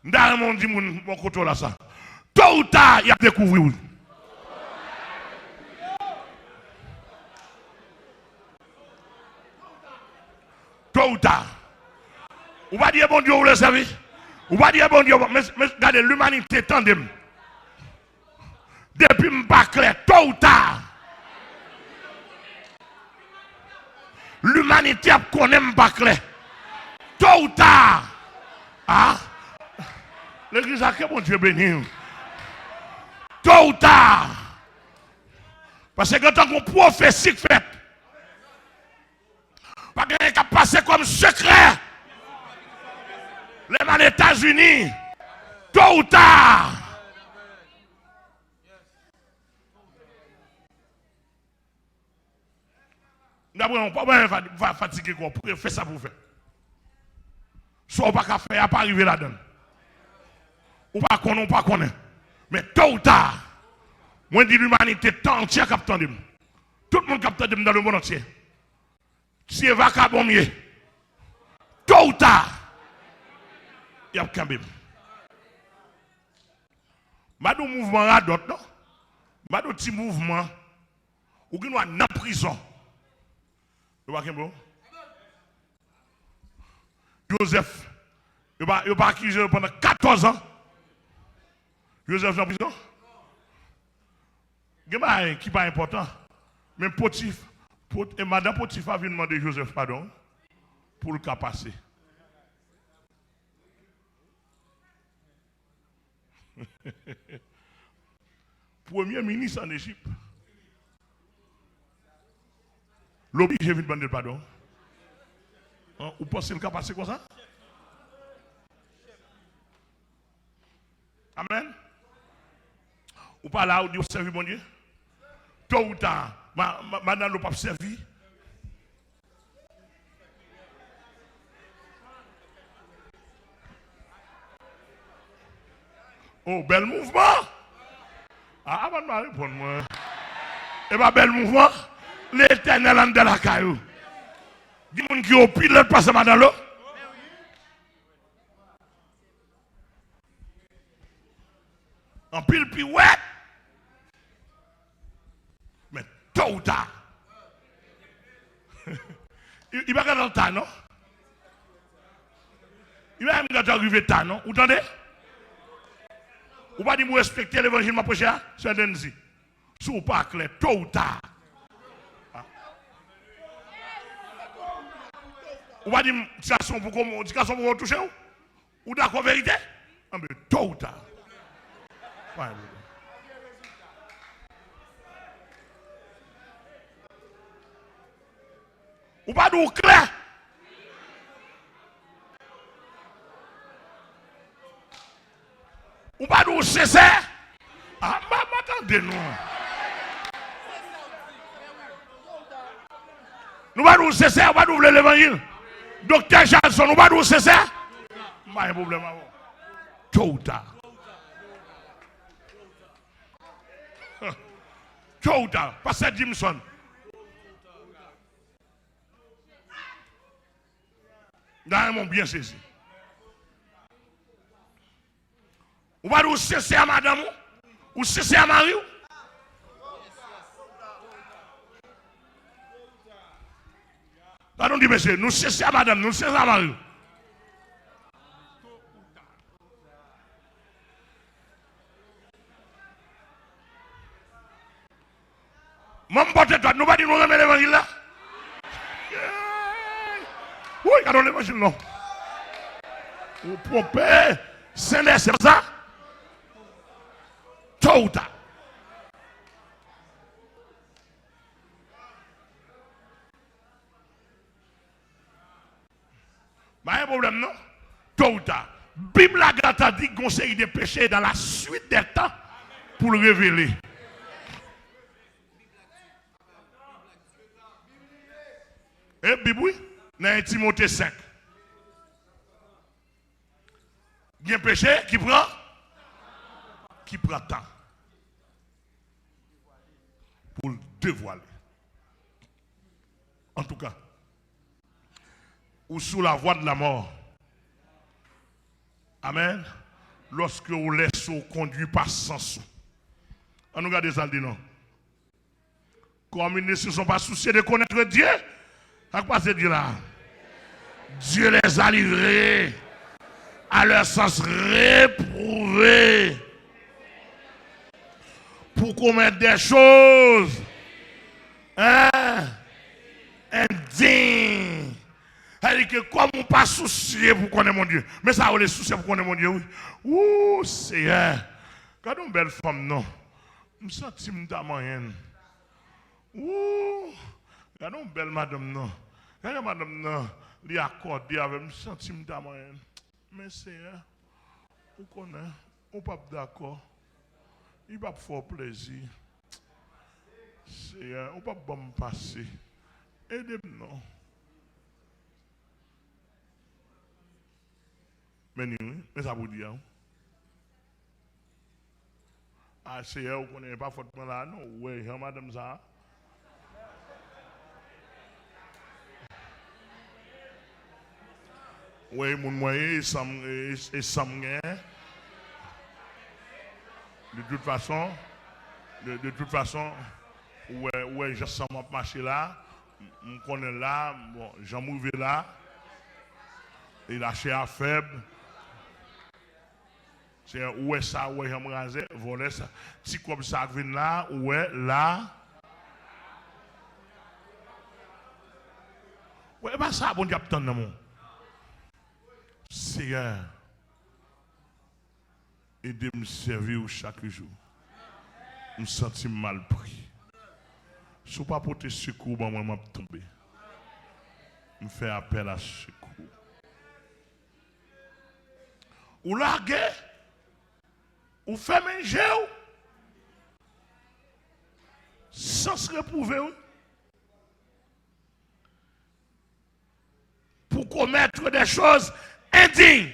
dans mon dit mon côté là ça. Tôt ou tard, il a découvert. Tôt ou tard. Ou pas dire bon Dieu, vous le savez. Ou pas dire bon Dieu, mais regardez, l'humanité, tendez. Depuis m pas clair, tôt ou tard. L'humanité connaît m pas clair. Tôt ou tard. Ah. L'église a que bon Dieu béni. Tôt ou tard. Parce que quand on prophétie fait, pas quelqu'un qui a passé comme secret. Les aux États-Unis, tôt ou tard. D'abord, on ne peut pas fatiguer quoi. Pour faire ça pour faire. Soit on ne peut pas faire, pas arriver là-dedans. Ou pas qu'on ou pas connaît. Mais tôt ou tard, moi je dis l'humanité tant entière capte de moi. Tout le monde capte de moi dans le monde entier. Si va cabommier, tôt ou tard, il y a un Madou mouvement à d'autres, non? Madou petit mouvement, ou qui nous a en prison. Vous voyez bon? Joseph, il va accusé pendant 14 ans. Joseph en prison. Il y a qui n'est pas important. Mais et Madame Potiphar vient demander Joseph pardon pour le cas passé. Premier ministre en Égypte. L'obligé de demander pardon. Vous pensez le cas passé comme ça? Amen. Ou pas là où Dieu servi mon Dieu? Tôt ou tard, madame le pape servi. Oh, bel mouvement. on va répondre moi. Et pas bel mouvement, l'éternel en de la caillou. Il y a des gens qui ont pile l'autre passe dans l'eau. En pile puis ouais. Mais tôt ou tard. Il va dans le tas, non? Il va même arriver tard, non? Vous entendez? Vous ne pouvez pas respecter l'évangile, ma prochaine? C'est Denzi. Si vous ne pas clair, tôt ou tard. Vous ne pouvez pas dire, situation pour vous toucher? Ou d'accord, vérité? Mais tôt ou tard. Ouais, ou pas de clair. Ou pas de cesser. Ah, attendez, nous. Nous pas de cesser, on va ouvrir l'évangile. Docteur Johnson, nous pas de cesser. Pas un problème. Tôt ou tard. Tôt ou tard. Pasteur Jimson. Dans mon bien saisi. Ou pas nous cesser à madame ou cesser à mari. Pardon, dit monsieur, nous cesser à madame, nous cesser à mari. Mon pote, toi, nous pas dire nous remettre l'évangile là. Oui, regardons l'évangile, non. Vous pompez, c'est ça. Tôt ou tard. Pas un problème, non? Tôt ou tard. Bible a dit conseil des péchés dans la suite des temps pour le révéler. Et Bible, oui, dans Timothée 5. Il y a un péché qui prend temps pour le dévoiler. En tout cas, ou sous la voie de la mort. Amen. Lorsque vous laissez conduire par sens. On nous regarde ça, dit non. Comme ils ne se sont pas souciés de connaître Dieu, à quoi c'est Dieu là? Dieu les a livrés à leur sens réprouvé pour commettre des choses indignes. C'est-à-dire que comme on pas soucié pour connaître mon Dieu, mais ça on est soucié pour connaître mon Dieu, oui. Ouh, Seigneur. Regardez une belle femme, non? Je me sens timide moyenne. Ouh, regardez une belle madame, non? Regardez madame, non? Il a accordé avec me sens timide moyenne. Mais Seigneur, vous connaissez, on pas d'accord. Il va faire plaisir. Seigneur, on pas bon passer. Aidez-moi. Mais ça vous dit. Ah, Seigneur, vous connaissez pas fortement là, non? Oui, madame ça. Oui, mon moyen, et samien. De toute façon, ouais, je sens mon marché là, je connais là, bon, j'en mouvé là, et la chair faible. C'est où est ça, où est j'en rasé, voler ça. Si comme ça vient là, ouais, là. Ouais, bah ça, bon Dieu, attends, non. Seigneur, aidez-moi à servir chaque jour. Je me sens mal pris. Si je ne pas porter secours, je vais tomber. Je fais appel à secours. Ou larguer, ou fait manger, sans se réprouver. Pour commettre des choses indignes.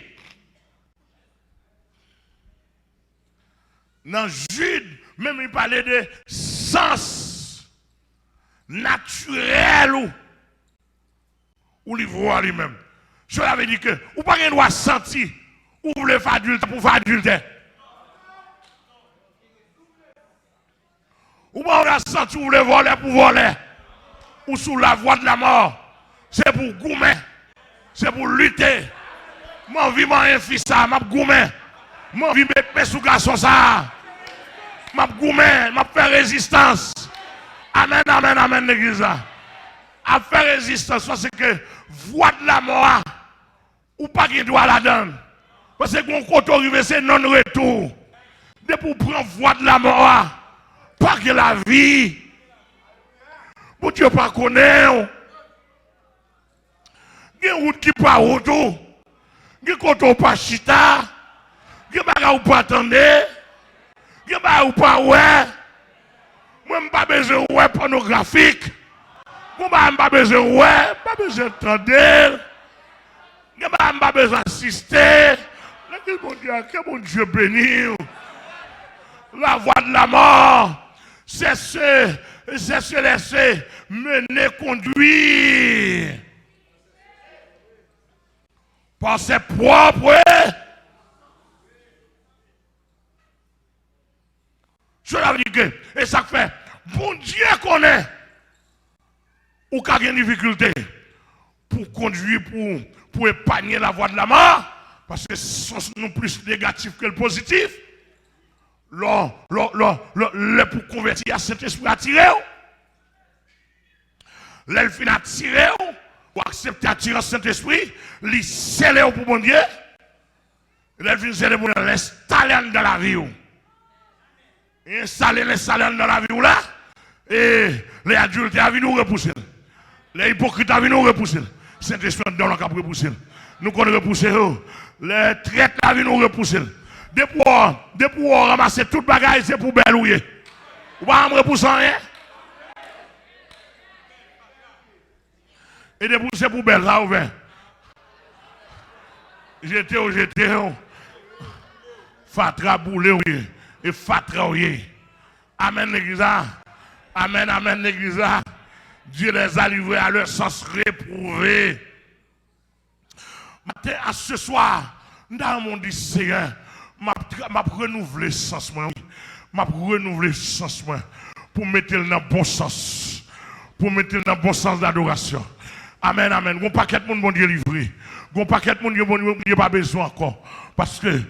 Dans Jude, Même il parlait de sens naturel ou il voit lui-même. Cela veut dire que ou pas doit sentir ou vous voulez faire adulte pour faire adultère. Ou pas doit sentir ou vous voulez voler pour voler. Ou sous la voie de la mort. C'est pour goumer. C'est pour lutter. Mon vie m'a un fils ça, m'a goumé. Mon vie m'a sous garçon ça. M'a goumé, m'a fait résistance. Amen, amen, amen, l'église. A faire résistance parce que voie de la mort ou pas qu'il doit la donner. Parce que quand on arrive, c'est non-retour. De pour prendre voie de la mort, pas que la vie. Pour Dieu pas connaître. Il y a une route qui pas route. Il y a une route pas chita. Il y a une route pas attendre. Il y a une route pas ouais. Moi, je n'ai pas besoin de ouais pornographique. Moi, je n'ai pas besoin de ouais, pas besoin d'entendre. Je n'ai pas besoin d'assister. Que mon Dieu béni. La voie de la mort, c'est se laisser mener, conduire par ses propres. Cela veut dire que, et ça fait, bon Dieu connaît, ou qu'il y a une difficulté pour conduire, pour épargner la voie de la mort, parce que ce sont nous plus négatifs que le positif. Pour convertir à Saint-Esprit attiré, l'elfine attiré, ou accepter attirer à Saint-Esprit, lui sceller pour bon Dieu, l'elfine sceller pour l'installer dans la vie. Installer dans la vie là, et les adultes à nous repousser. Les hypocrites à nous repousser. Saint-Esprit dans le cap repousser. Nous connaissons repousser. Les traites à nous repousser. Depuis on ramasser toute bagaille, c'est pour belouiller. Ou pas me repousser rien. Et depuis c'est pour belle, là ouvert. J'étais. Fatra boulé, et fatra, oui. Amen, l'église. Amen, amen, l'église. Dieu les a livrés à leur sens réprouvé. Matin, à ce soir, dans mon dit Seigneur, m'a renouvelé le sens, m'a renouvelé le sens, pour mettre dans le bon sens, pour mettre dans le bon sens d'adoration. Amen, amen. Gon paquet de monde bon Dieu livré. Gon paquet de monde bon Dieu pas besoin encore. Parce que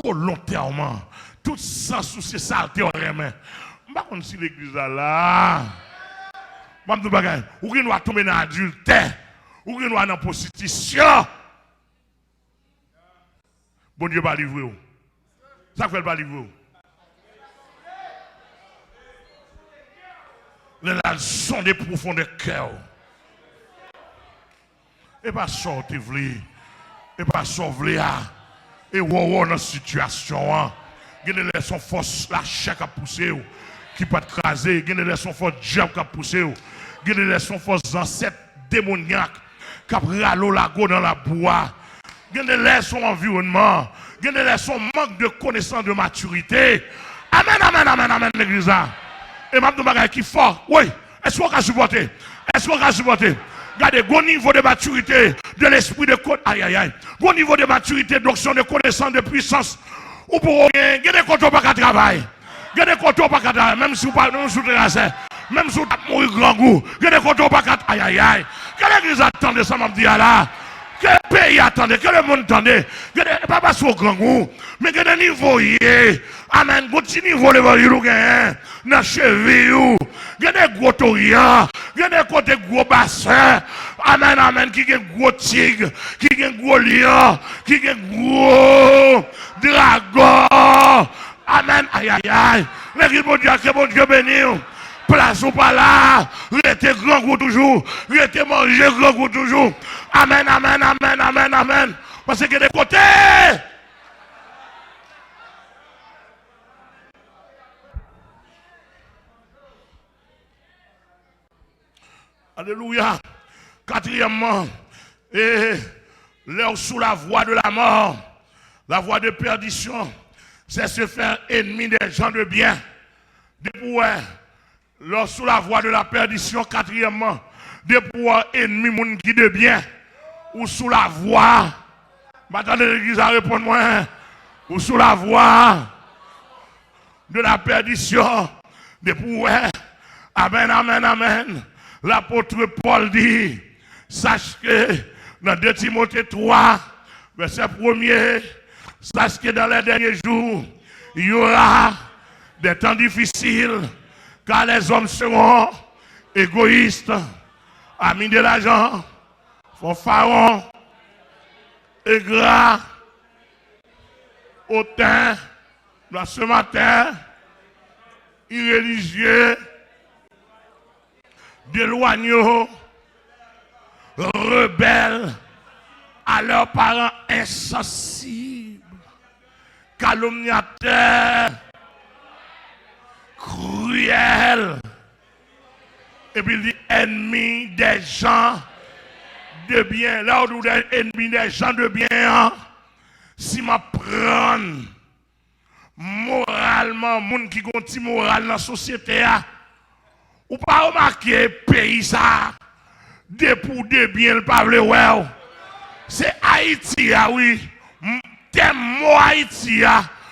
volontairement, tout sens sous ces saletés on remet. M'pa konn si l'église là. M'dou bagay, ou qui doit tomber dans adultère, ou qui doit dans prostitution. Bon Dieu pas livrer. Ça fait pas livrer. Les leçons des profonds cœur. Et pas sortir vle. Et pas sortir et dans la situation. Il y a des leçons force la chair qui a poussé qui peut écraser, il y a des leçons force diable qui a poussé, il y a des leçons force ancêtres démoniaques qui a râlé la go dans la bois. Il y a des leçons environnement, il y a des leçons manque de connaissance de maturité. Amen, amen, amen, amen, l'église. Et maintenant, bagay qui fort. Oui, est-ce qu'on va supporter? Est-ce qu'on va supporter? Regardez, bon niveau de maturité de l'esprit de côte. Aïe, aïe, aïe. Bon niveau de maturité, d'onction, de connaissance, de puissance. Ou pour rien, il y a des comptes pas qu'à travailler. Il y a des comptes pas qu'à travailler. Même si vous parlez, même si vous êtes même si vous êtes mourir grand goût. Il y a des comptes pas qu'à travailler. Aïe, aïe, aïe. Que l'église attendait, ça m'a dit là. Que le pays attendait, que le monde attendait. Il y a des pas sur grand goût. Mais il y a des niveaux. Amen. Petit niveau de vous gagnez. Dans cheville. Il y a des gros toriens. Il y a des côtés gros bassins. Amen, amen. Qui ont gros tigre. Qui ont gros lion. Qui ont gros dragon. Amen. Aïe, aïe, aïe. L'église mon Dieu, que mon Dieu béni. Place ou pas là. Restez grand goût toujours. Restez manger grand goût toujours. Amen, amen, amen, amen, amen. Parce que des côtés. Alléluia. Quatrièmement, et l'heure sous la voie de la mort, la voie de perdition, c'est se faire ennemi des gens de bien. Sous la voie de la perdition, quatrièmement, des pouvoirs ennemis, moun qui de bien, ou sous la voie, attendez l'église à répondre moi, ou sous la voie de la perdition, des pouvoirs, amen, amen, amen. L'apôtre Paul dit, sache que dans 2 Timothée 3, verset 1er, sache que dans les derniers jours, il y aura des temps difficiles, car les hommes seront égoïstes, amis de l'argent, fanfarons, aigras, hautains, ce matin, irréligieux, d'éloignés, rebelles, à leurs parents insensibles, calomniateurs, cruels, et puis il dit ennemis des gens de bien. Là où il dit ennemis des gens de bien, si je prends moralement, moun qui gonti moral dans la société, ou pas remarquer pays ça, de pour de bien, le pas vle ouais. C'est Haïti, oui. Thème mot Haïti,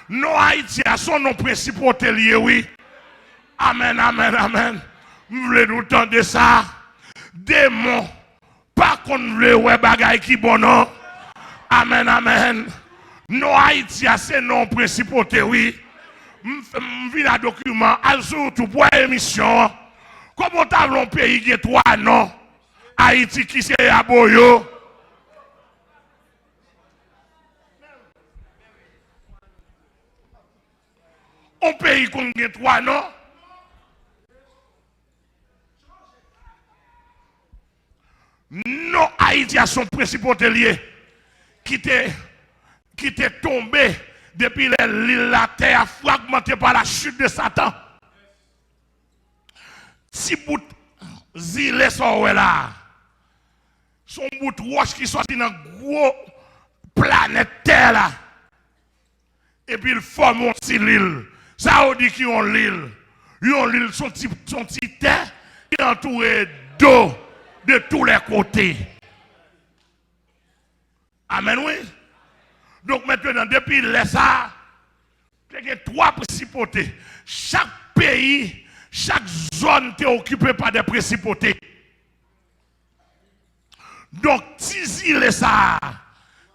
non Haïti, son nom principal lié, oui. Amen, amen, amen. Vous voulez nous tendre ça? Démon, pas qu'on veut ouais bagay qui bon non. Amen, amen. Non Haïti, c'est non principal, oui. M'vi la document, surtout pour émission. Comment t'as un pays qui est toi, non? Haïti qui c'est à Boyo. Un pays qu'on a trois, non? Non, Haïti a son principal hôtelier qui était tombé depuis l'île la terre fragmentée par la chute de Satan. Si bout zile sont là, son bout de roche qui sorti dans gros planète terre là, et puis il forme un petit l'île. Ça on dit qu'ils ont l'île. Ils ont l'île, son petit terre qui est entouré d'eau de tous les côtés. Amen, oui. Donc maintenant, depuis ça, il y a 3 principautés. Chaque pays, chaque zone est occupée par des principautés. Donc, si les ça,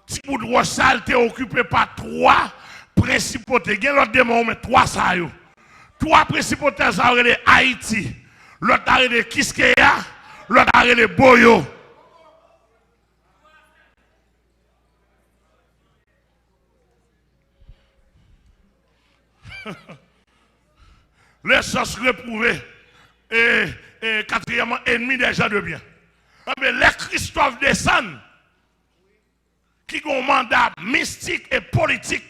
si bout de Rochal est occupé par 3 principautés. Il y a l'autre démon, mais 3 ça. 3 principautés, ça aurait Haïti. L'autre aurait Kiskeya, l'autre aurait Boyo. Les sens reprouvés et quatrièmement ennemis des gens de bien. Mais les Christophe descendent qui ont un mandat mystique et politique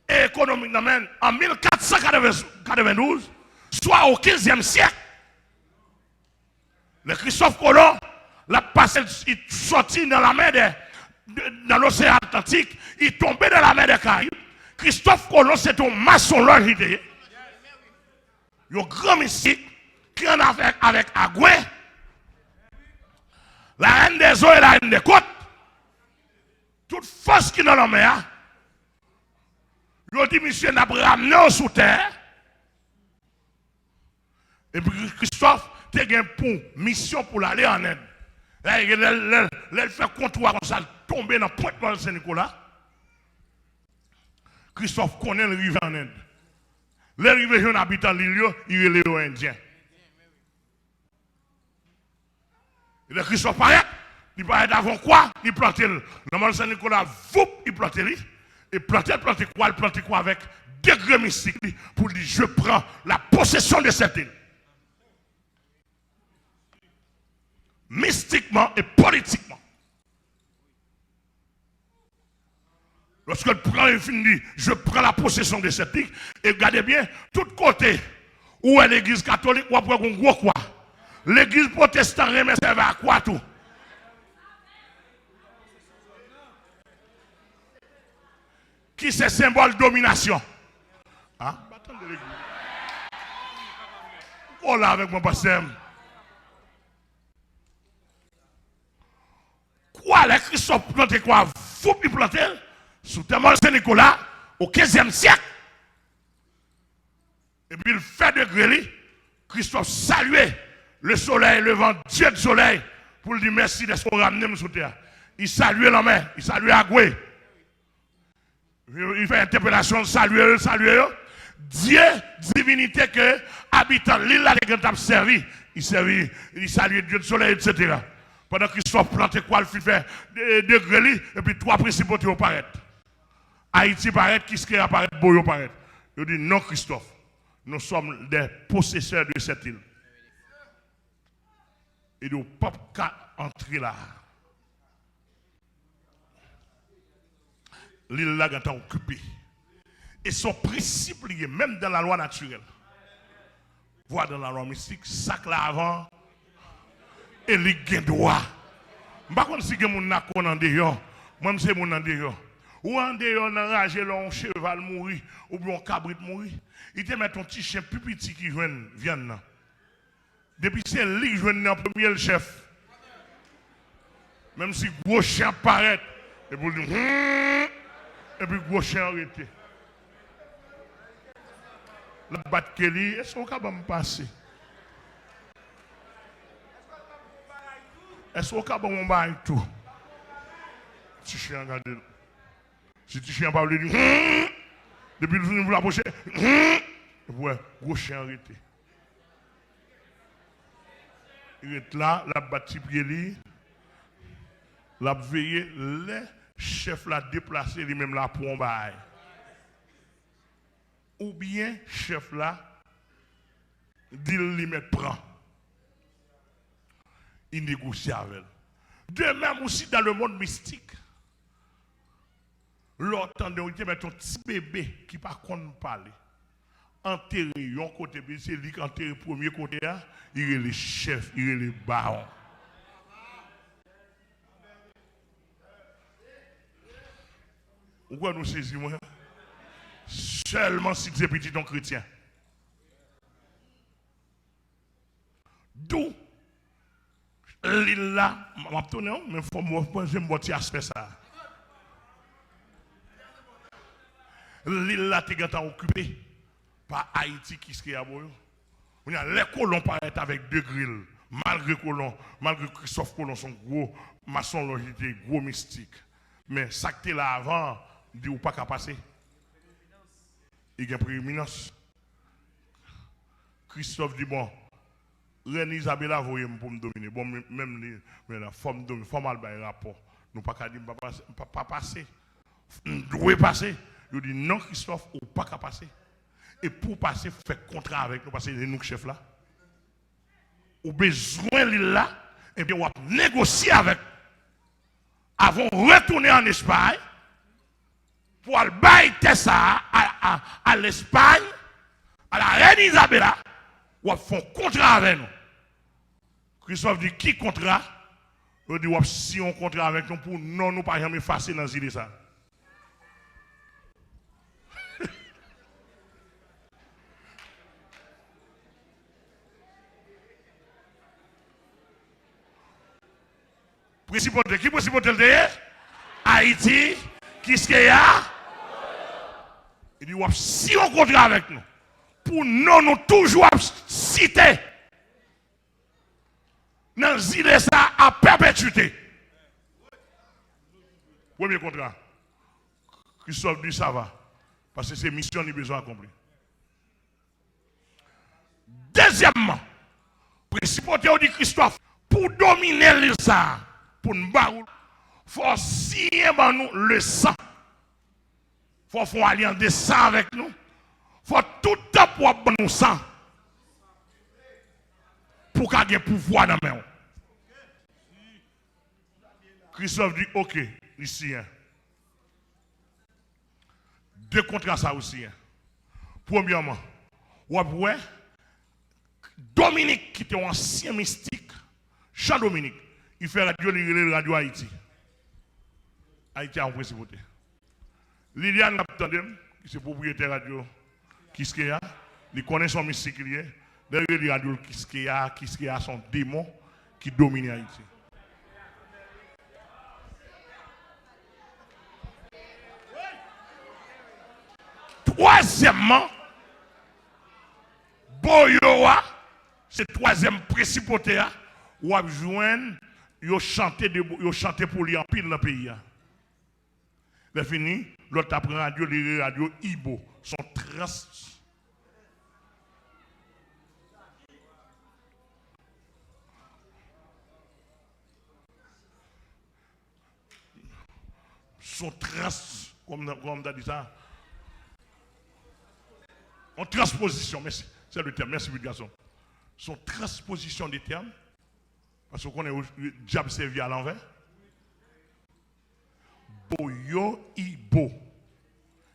et économique en 1492, soit au 15e siècle. Le Christophe Colomb l'a passé, il sorti dans la mer dans l'océan Atlantique, il tombait dans la mer des Caraïbes. Christophe Colomb, c'est un maçon l'origine. Il y a un grand mystique qui en a fait avec Agoué, la reine des eaux et la reine des côtes. Toute force qui est dans la mer, il a dit, monsieur, n'a pas ramené sous terre. Et puis Christophe, tu as pour mission pour aller en Inde. Là, il fait comptoir comme ça, tomber dans le point de Saint-Nicolas. Christophe connaît le rivière en Inde. Les rivières habitant l'île, il est les Indiens. Et le Christophe paraît, il paraît avant quoi? Il plante le. Dans Saint-Nicolas, il plante le. Et planter quoi? Il plante quoi avec degré mystique pour dire je prends la possession de cette île. Mystiquement et politiquement. Lorsque le prend et finit, je prends la possession de cette île. Et regardez bien, tout côté où est l'église catholique, ou après on gros quoi. L'église protestante remet à quoi tout? Qui c'est symbole de domination? Hein? Oh là avec mon pasteur. Quoi, les Christophe planté quoi? Vous puis planter sous Témoin Saint-Nicolas au 15e siècle. Et puis il fait de grêle, Christophe saluait le soleil, le vent, Dieu du soleil, pour lui dire merci d'être ramené sur terre. Il saluait la main, il saluait Agoué. Il fait interpellation, saluer. Dieu, divinité que habitant l'île là, les gens servi. Il saluait Dieu du soleil, etc. Pendant qu'ils sont plantés, quoi, il fait de grêle, et puis trois principaux qui apparaissent. Haïti paraît, Kiske apparaît, Boyo apparaît. Il dit non, Christophe, nous sommes des possesseurs de cette île. Et nous ne pouvons pas entrer là. L'île là est occupée. Et son principe lié, même dans la loi naturelle, voire dans la loi mystique, sac là avant, et il y a droit. Je ne sais pas si il y a des gens qui sont en dehors. Moi, je suis en dehors. Ou en dehors, dans la rage, un cheval mourir, ou bien un cabrit mourir. Il te met ton petit chien plus petit qui vient. Depuis c'est lui qui vient en premier le chef. Même si gros chien paraît, et puis gros chien arrêté. La batte Kelly, est-ce qu'on va me passer? Est-ce qu'on va me passer tout? Si chien regarde. Si tu chien parle, il dit depuis que vous l'approchez, ouais, gros chien arrêté. Il est là, la bâti pied, la veillé, les chefs l'a déplacé lui-même là pour en bail. Ou bien chef là, dit lui prend. Il négocie avec elle. De même aussi dans le monde mystique. L'autre de mettre un petit bébé qui par contre parler. Enterré, un côté, c'est lui qui enterré premier côté, il est le chef, il est le baron. Pourquoi nous saisissons? Seulement si tu es petit ton chrétien. D'où l'île là, je vais tourner, mais il faut que je me un aspect ça. L'île là, tu es occupé par Haïti qui est à Boyo. Les colons paraissent avec deux grilles. Malgré Christophe Colomb, son gros maçon logité, gros mystique. Mais ça qui est là avant, dit ou pas qu'à passer. Il y a une prééminence. Christophe dit bon, Reine Isabella voyez pour me dominer. Bon, même la forme dominer, formal by rapport. Nous pas qu'à dire pas passer. Nous devons passer. Il dit non Christophe, ou pas qu'à passer. Et pour passer, fait contrat avec nous parce que c'est nous chef là. Ou besoin de là, et bien on va négocier avec. Avant de retourner en Espagne, pour aller bailler ça à l'Espagne, à la reine Isabella, on va faire un contrat avec nous. Christophe dit qui contrat? Il dit si on contrat avec nous pour non nous pas jamais effacer dans l'île ça. Principauté, qui principauté le derrière? Haïti, qui ce qu'il y a? Il dit, si on contrat avec nous, pour nous toujours citer, dans l'île ça à perpétuité. Premier contrat. Christophe dit, ça va. Parce que c'est mission qui besoin d'accomplir. Deuxièmement, principauté dit Christophe, pour dominer l'île ça, pour nous battre, il faut signer nous le sang. Il faut faire une alliance de sang avec nous. Il faut tout le temps pour nous sang. Pour qu'il y ait un pouvoir dans la main. Christophe dit ok, ici. Deux contrats ça aussi. Premièrement, Dominique qui était un ancien mystique, Jean Dominique, il fait radio Haïti. Haïti a une principauté. Liliane Laptandem, qui est propriétaire radio, qui est il connaît son mystique lié. Derrière les radios, qui a son démon qui domine Haïti. Troisièmement, Boyoa, c'est troisième principauté, où a besoin de chanter pour lui en pile dans le pays. C'est fini, l'autre après radio, les radios Ibo sont comme on a dit ça, en transposition, merci, c'est le terme, merci, garçon. Son transposition des termes, parce qu'on est le diable servi à l'envers. Boyo Ibo.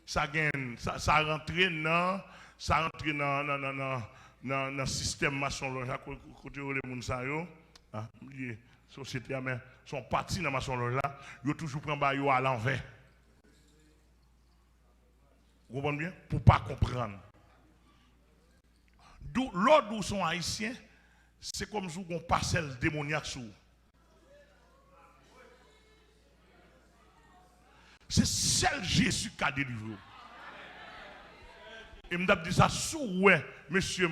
Ça rentre dans le système maçon là, côté les gens ça yo, société mais sont partis dans maçon là, yo toujours prend ba yo à l'envers. Vous comprenez bien pour pas comprendre. L'autre où sont haïtiens, c'est comme si on parcelle démoniaque sous. C'est seul Jésus qui a délivré. Et je me dis ça, ouais, monsieur,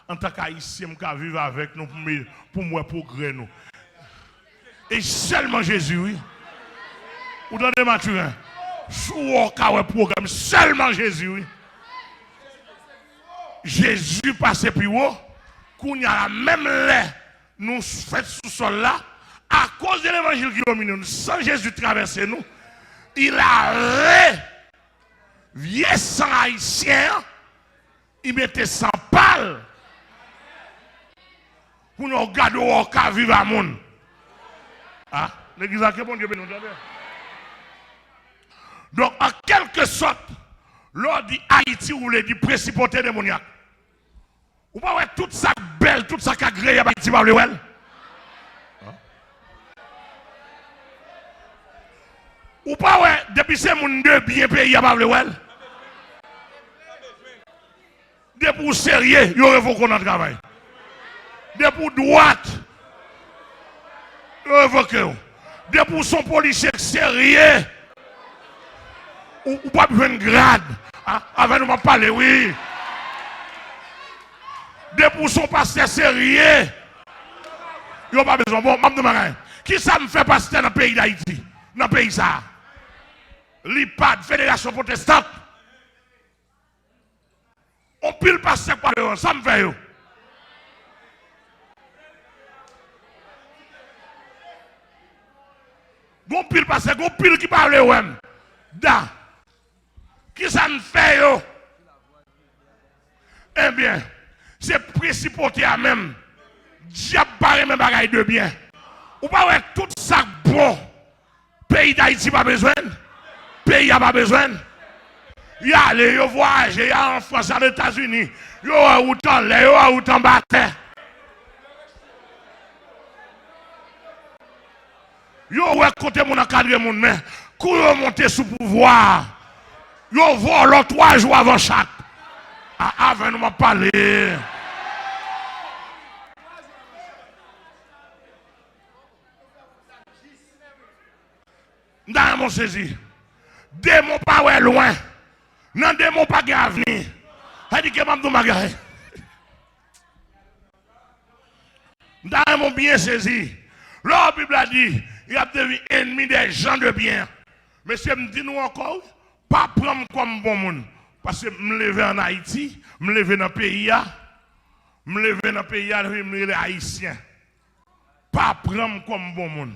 en tant qu'haïtien, je vais vivre avec nous pour moi, pour nous. Et seulement Jésus, oui. Vous entendez Mathurin? Sous le programme, seulement Jésus, oui. Jésus passait plus haut, qu'on y a même l'air, nous faisons sous sol là, à cause de l'évangile qui domine nous, sans Jésus traverser nous, il a vieux sang haïtien, il mettait sans pâle, pour nous regarder au cas vivre à monde. Ah, l'église a bon Dieu béni. Donc, en quelque sorte, l'on dit Haïti ou le dit principauté démoniaque. Ou pas ouais toute ça belle, toute ça agréable Haïti pas le well. Ou pas ouais depuis ces monde de bien pays pas le well. Depuis pour sérieux, il faut qu'on en travail. Depuis pour droite, il faut que depuis pour son policier sérieux. Ou pas besoin de grade. Avant de me parler, oui. Des pour son pasteur sérieux. Il n'y a pas besoin. Bon, qui ça me fait pasteur dans le pays d'Haïti? Dans le pays ça? L'IPAD, Fédération protestante. On pile pasteur par le ça me fait. On pile pasteur, on pile qui parle. Da. Qui ça me fait yo? Eh bien, c'est principauté à même. Diable barre même bagaille de bien. Ou pas ouais tout ça bon. Pays d'Haïti pas besoin. Pays a pas besoin. Y aller yo voyager en France, aux États-Unis. Yo autant là, yo autant battre. Yo ouais côté mon encadré mon mais courant monter sous pouvoir. Yo vole 3 jours avant chaque. Avant nous m'a parlé. Dans mon saisi. Démon pas ouais loin. Non démon pas avenir. Elle dit que m'a dou magaye. Dans mon bien saisi. La Bible a dit, il a devenu ennemi des gens de bien. Monsieur me dit nous encore pas prendre comme bon monde. Parce que me lever en Haïti, me lever dans le pays, me lever dans le pays, me lever haïtien. Pas prendre comme bon monde.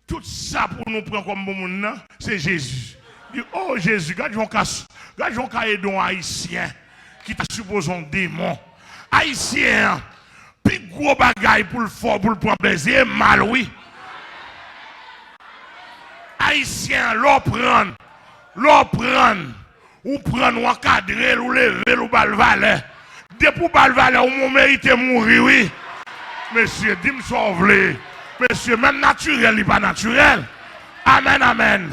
Tout ça pour nous prendre comme bon monde, c'est Jésus. Il dit, oh Jésus, regarde mon cas aidant haïtien qui t'a supposé un démon. Haïtien, plus gros bagaille pour le fort, pour le prendre plaisir, mal oui. Haïtien, l'on prend. Ou prendre, ou encadrer, ou lever, ou balvaler. Depuis ou balvaler, ou mérite mourir, oui. Monsieur, dis-moi sauve-le. Monsieur, même naturel, il n'est pas naturel. Amen, amen.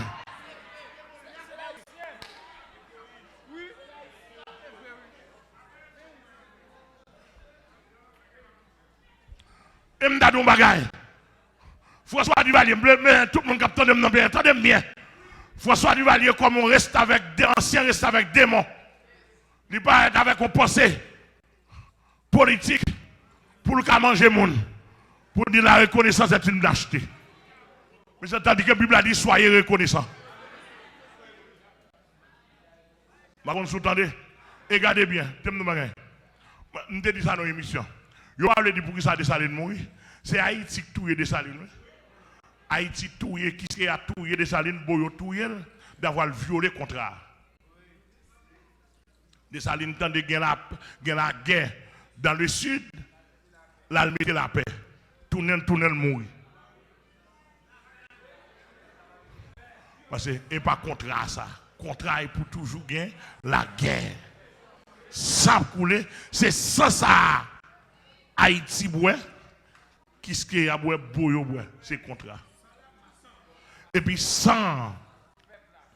Et m'da don bagay. François Duvalier, mais tout le monde capte de bien, attendez bien. François Duvalier, comme on reste avec des anciens, reste avec des démons. Il pas être avec une pensée politique pour le cas manger monde. Pour dire la reconnaissance est une lâcheté. Mais c'est-à-dire que la Bible a dit soyez reconnaissants. Par contre, vous entendez? Regardez bien, je te dis ça dans l'émission. Je parle de pour qui ça Dessalines mourir. C'est Haïti qui touille Dessalines. Haïti touille, qui a touillé Dessalines, Boyo touille, d'avoir violé le contrat. Dessalines tente de gagner la guerre dans le sud, là, il mettait la paix. Tournel mourir. Parce que, et pas contrat ça. Contrat est pour toujours gagner la guerre. Ça couler, c'est sans ça. Haïti boit, qui ce qui a boit, Boyo boit, c'est contrat. Et puis sans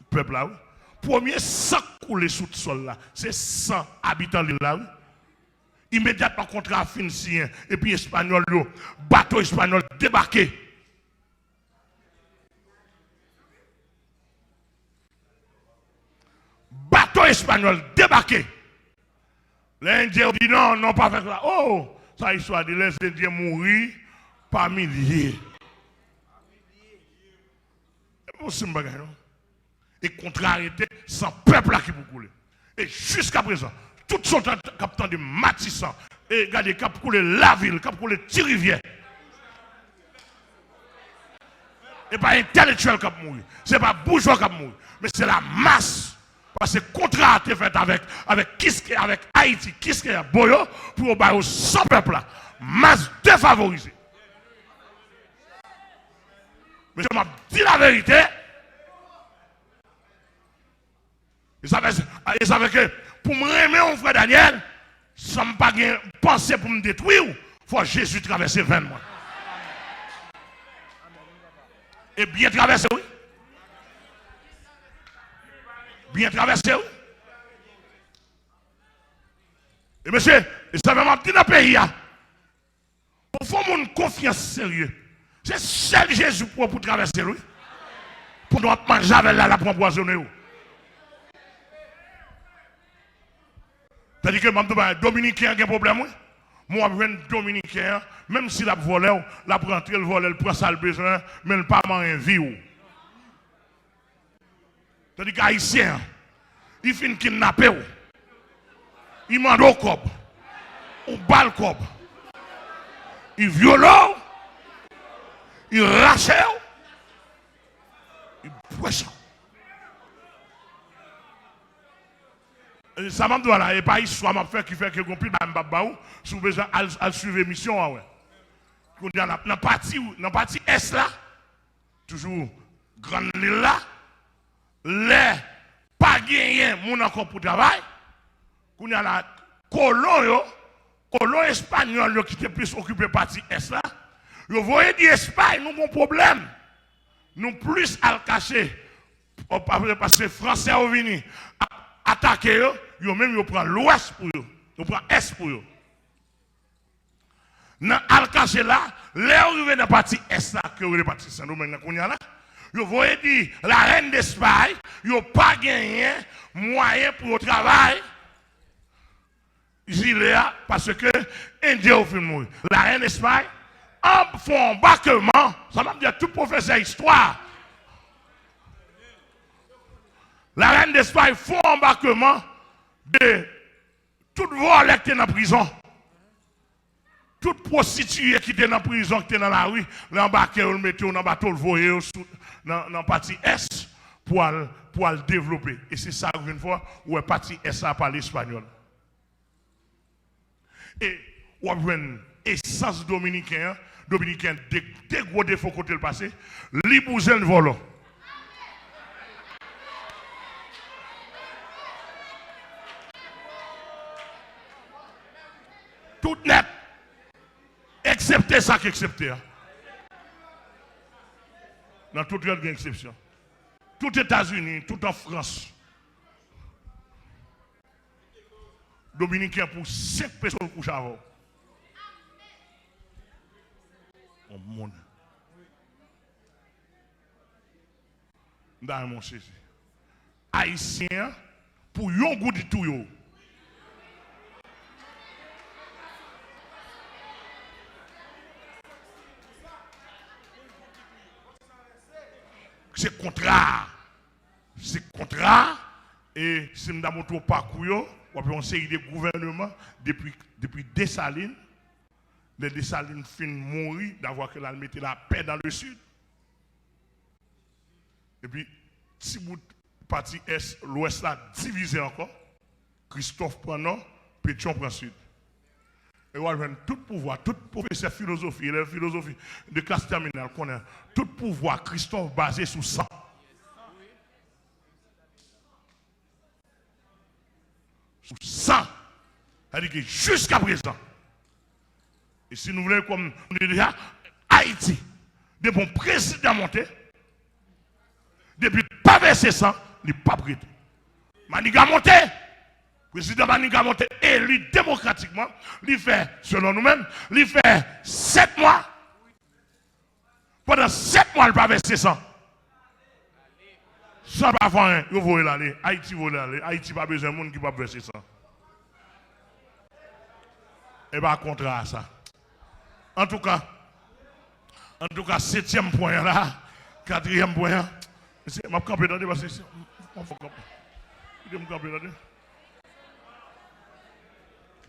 peuple là, premier 100 couler sous le sol là, c'est 100 habitants de là. Immédiatement contrat fin et puis espagnol, bateau espagnol débarqué. Bateau espagnol débarqué. Les Indiens dit non, non, pas faire ça. Oh, ça histoire de les Indiens mourir par milliers. Et contrariété sans peuple là qui peut couler. Et jusqu'à présent, tout son captant de Matissan, et regardez, cap couler la ville, cap couler Thirivière. Et pas intellectuel qui mourir, c'est pas bourgeois qui mourir, mais c'est la masse. Parce que le contrat a été fait avec Haïti, Kiske et Boyo, pour au sans peuple là. Masse défavorisée. Mais je m'a dit la vérité. Ils savaient que pour me remettre mon frère Daniel, sans ne pas penser pour me détruire, il faut Jésus traverser 20 mois. Et bien traversé, oui. Bien traversé, oui. Et monsieur, ça va m'appeler dans le pays. Il faut une confiance sérieuse. C'est seul Jésus pour traverser, oui. Pour nous manger avec la pour empoisonner. C'est-à-dire que les Dominicains ont un problème. Moi, je suis Dominicain, même si la volé, la rentré le vol, elle prend ça le besoin, mais elle pas en vie. C'est-à-dire que les Haïtiens, ils finissent kidnapper. Ils mandent au cob, ou balle cob. Ils violent, ils rachent, ils poissent. Ça m'a dit voilà, et pas histoire m'a fait qui fait que compris m'babaou sous besoin à suivre mission ouais. Qu'on dit dans partie est là toujours grande l'île là les pas gagné mon encore pour travail qu'on y a la colon espagnol qui était plus occupé partie est là vous voyez d'Espagne nous avons un problème nous plus à le cacher parce que français ont venu attaquer eux, ils même ils prennent l'ouest pour eux, ils prennent l'est pour eux. Dans Al-Kaché là, les arrivés dans la partie est là, que les parties Saint-Domingue là, ils voyez dire la reine d'Espagne, ils n'ont pas gagné moyen pour le travail. Giléa, parce que Indien au film mourir. La reine d'Espagne, en font embarquement, ça m'a dit tout professeur histoire. La reine d'Espagne font embarquement de toute voile qui était dans la prison. Toute prostituée qui était dans la prison, qui était dans la rue, l'embarquer, le mettre dans le bateau, le voyer dans la partie Est pour le développer. Et c'est ça, une fois, où la partie Est a parlé espagnol. Et on a une essence dominicaine, des gros défauts côté le passé, l'ibouzen volant. Tout net, excepté ça qui excepté. Dans toute autre exception. Tout les États-Unis, tout en France. Dominicain pour 5 personnes couchent avant. au monde. Dans mon Jésus. Haïtien, pour yon goût de tout yo. C'est contrat. C'est contrat. Et si nous avons tout parcours, on peut une série de gouvernements depuis Dessalines. Les Dessalines finissent mourir d'avoir que la mettre la paix dans le sud. Et puis, si vous partie est, l'ouest là divisé encore, Christophe prend nord, Pétion prend sud. Et on a tout pouvoir, tout professeur philosophie, élève philosophie de classe terminale, connaît tout pouvoir, Christophe basé sur sang. Sur sang. C'est-à-dire que jusqu'à présent, et si nous voulons, comme on dit déjà, Haïti, des bons présidents montés, depuis pas verser sang, il n'est pas prêté. Maniga monté, président Maniga monté, élu démocratiquement, il fait, selon nous-mêmes, il fait 7 mois. Pendant 7 mois, il n'a pas versé sang. Sans pas faire rien, il va aller. Haïti va aller. Haïti n'a pas besoin de monde qui va verser sang. Et bien, contraire à ça. En tout cas, 7e point là, 4e point. Je vais camper dans parce que je vais camper dans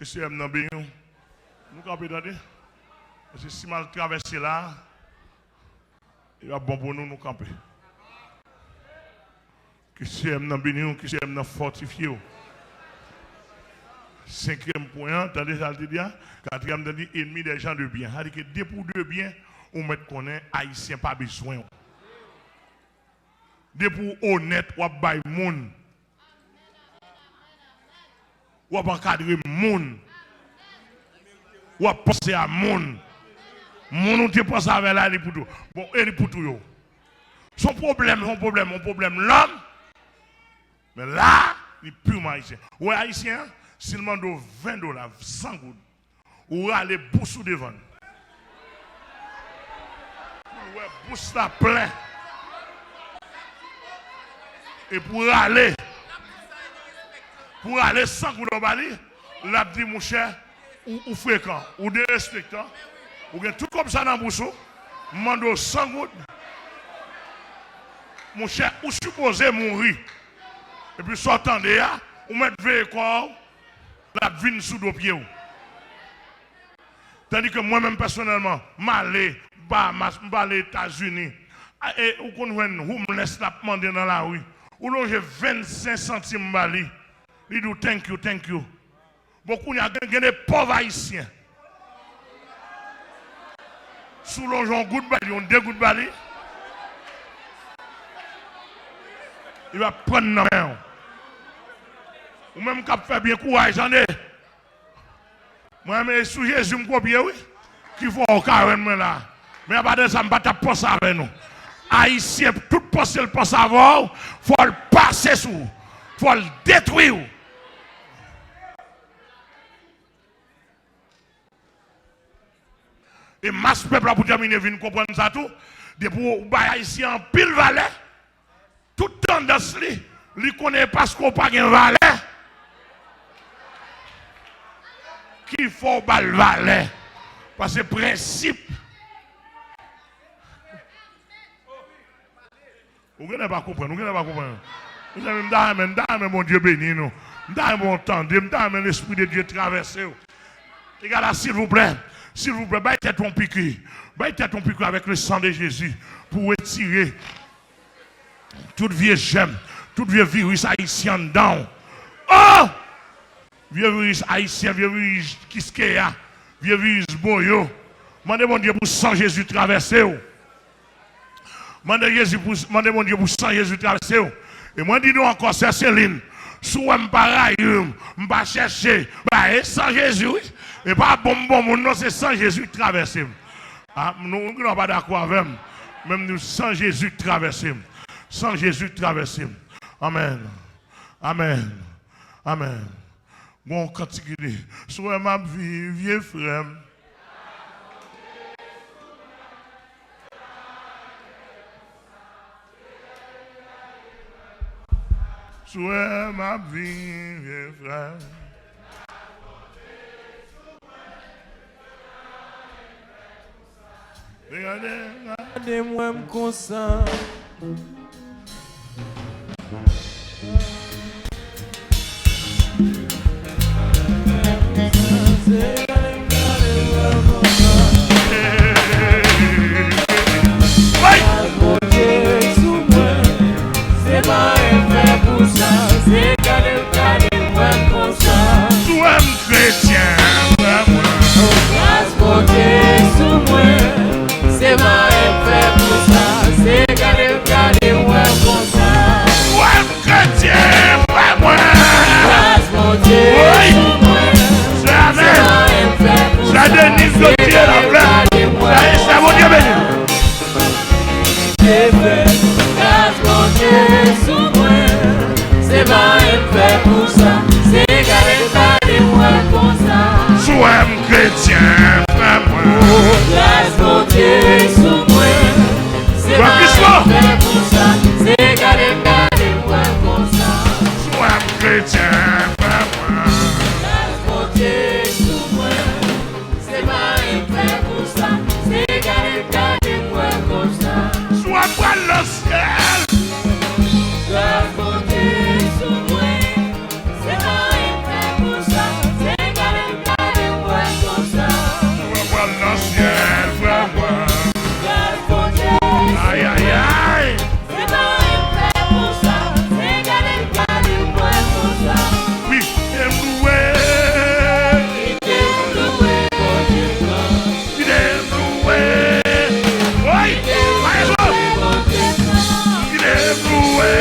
je suis dans le nous camper dans parce que si mal traverser là, il va bon pour nous camper. Que si dans le que si dans fortifié. 5e point, attendez, ça le dit, 4e dit, ennemi des gens de bien. C'est-à-dire que dès pour de bien, on met qu'on est haïtien, pas besoin. Dès pour honnête, on va moun. On va encadrer moun. On va penser à moun. Moun, on te pense avec là, pour tout. Bon, et pour tout. Son problème, l'homme. Mais là, il est purement haïtien. Ouais, haïtien, s'il demande $20, 100 gouttes, ou aller boussou devant. Ouais, bousse la plein. Et pour aller 100 gouttes au Bali, l'a dit mon cher, ou fréquent, ou de respectant, ou bien tout comme ça dans le boussou, mando 100 gouttes. Mon cher, ou supposé mourir. Et puis sortant de là, ou mettre veille corps, la vine sous dos pieds. Tandis que moi-même personnellement, m'aller Bahamas, m'aller États-Unis, et ou qu'on voit homeless la demander dans la rue, ou l'on j'ai 25 centimes Bali, il dit thank you. Beaucoup y a des pauvres haïtiens. Sous l'on j'ai un goût de Bali, on 2 gouttes de Bali, il va prendre la main. Ou même qui fait bien courage, j'en ai. Moi, je suis Jésus, je me oui. Qui faut au carrément là. Mais à part de ça, je ne vais pas penser avec nous. Haïtien, tout penser le pense avant, il faut le passer sous. Il faut le détruire. Et masse peuple pour terminer, venir comprendre ça tout. Depuis que Haïtien en pile valet, toute tendance, il connaît pas ce qu'on n'a pas de valet. Qu'il faut bal valet. Parce que principe. Vous ne pas comprendre, vous ne pas comprendre. Vous avez mon Dieu béni, nous. Vous avez mon temps, vous avez l'Esprit de Dieu traversé. Regarde là, s'il vous plaît, baillez ton piqûre. Baillez ton piqûre avec le sang de Jésus pour retirer toute vieille gemme, tout vieux virus haïtien dedans. Oh! Vieux virus haïtien, vieux virus Kiskeya, vieux virus Boyo. Mandez mon Dieu pour sang Jésus traverser. Mandez mon Dieu pour sang Jésus traverser. Et moi, dis-nous encore, c'est Céline. Sous un pareil, je vais chercher. Sans Jésus, et pas bon, non, c'est sans Jésus traverser. Ah, nous ne sommes pas d'accord avec même. Même nous, sans Jésus traverser. Sans Jésus traverser. Amen. Amen. Amen. Bon, quand tu dis, soit ma vie, vieux frère. Souhait ma vie, frère. Regardez-moi comme ça. C'est pas un fait pour ça. C'est regardez-moi comme ça. Sois chrétien, vraiment. Transporter sous moi. C'est pas un fait pour ça. C'est regardez-moi comme ça. Sois chrétien, vraiment. Transporter sous moi. C'est pas un fait pour ça. Ça Denise Gauthier, la fleur. Ça mon Dieu béni. Transporter sous moi. C'est pas un fait pour ça. C'est regardez-moi comme ça. Sois chrétien, vraiment. Transporter sous moi. C'est pas un fait pour ça. C'est regardez-moi comme ça. Sois chrétien, vraiment. Transporter sous moi. C'est pas un fait pour ça. C'est regardez-moi comme ça. Sois pas le ciel. Transporter sous moi. C'est pas un fait pour ça. C'est regardez-moi comme ça. Sois pas le ciel, vraiment. Transporter Aïe, aïe, aïe. c'est pas un fait pour ça. C'est regardez-moi comme ça. Oui, t'aimes louer. Il est loué, mon Dieu. Il est loué. Oui, par exemple. Il est loué.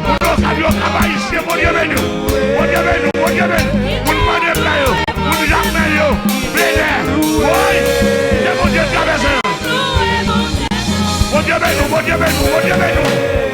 Pour nos amis au travail ici, mon Dieu béni. Mon Dieu béni, mon Dieu béni. Pour nous demander de là, pour nous jamais, oui, c'est mon Dieu qui a besoin. Mon Dieu béni, mon Dieu béni, mon Dieu béni.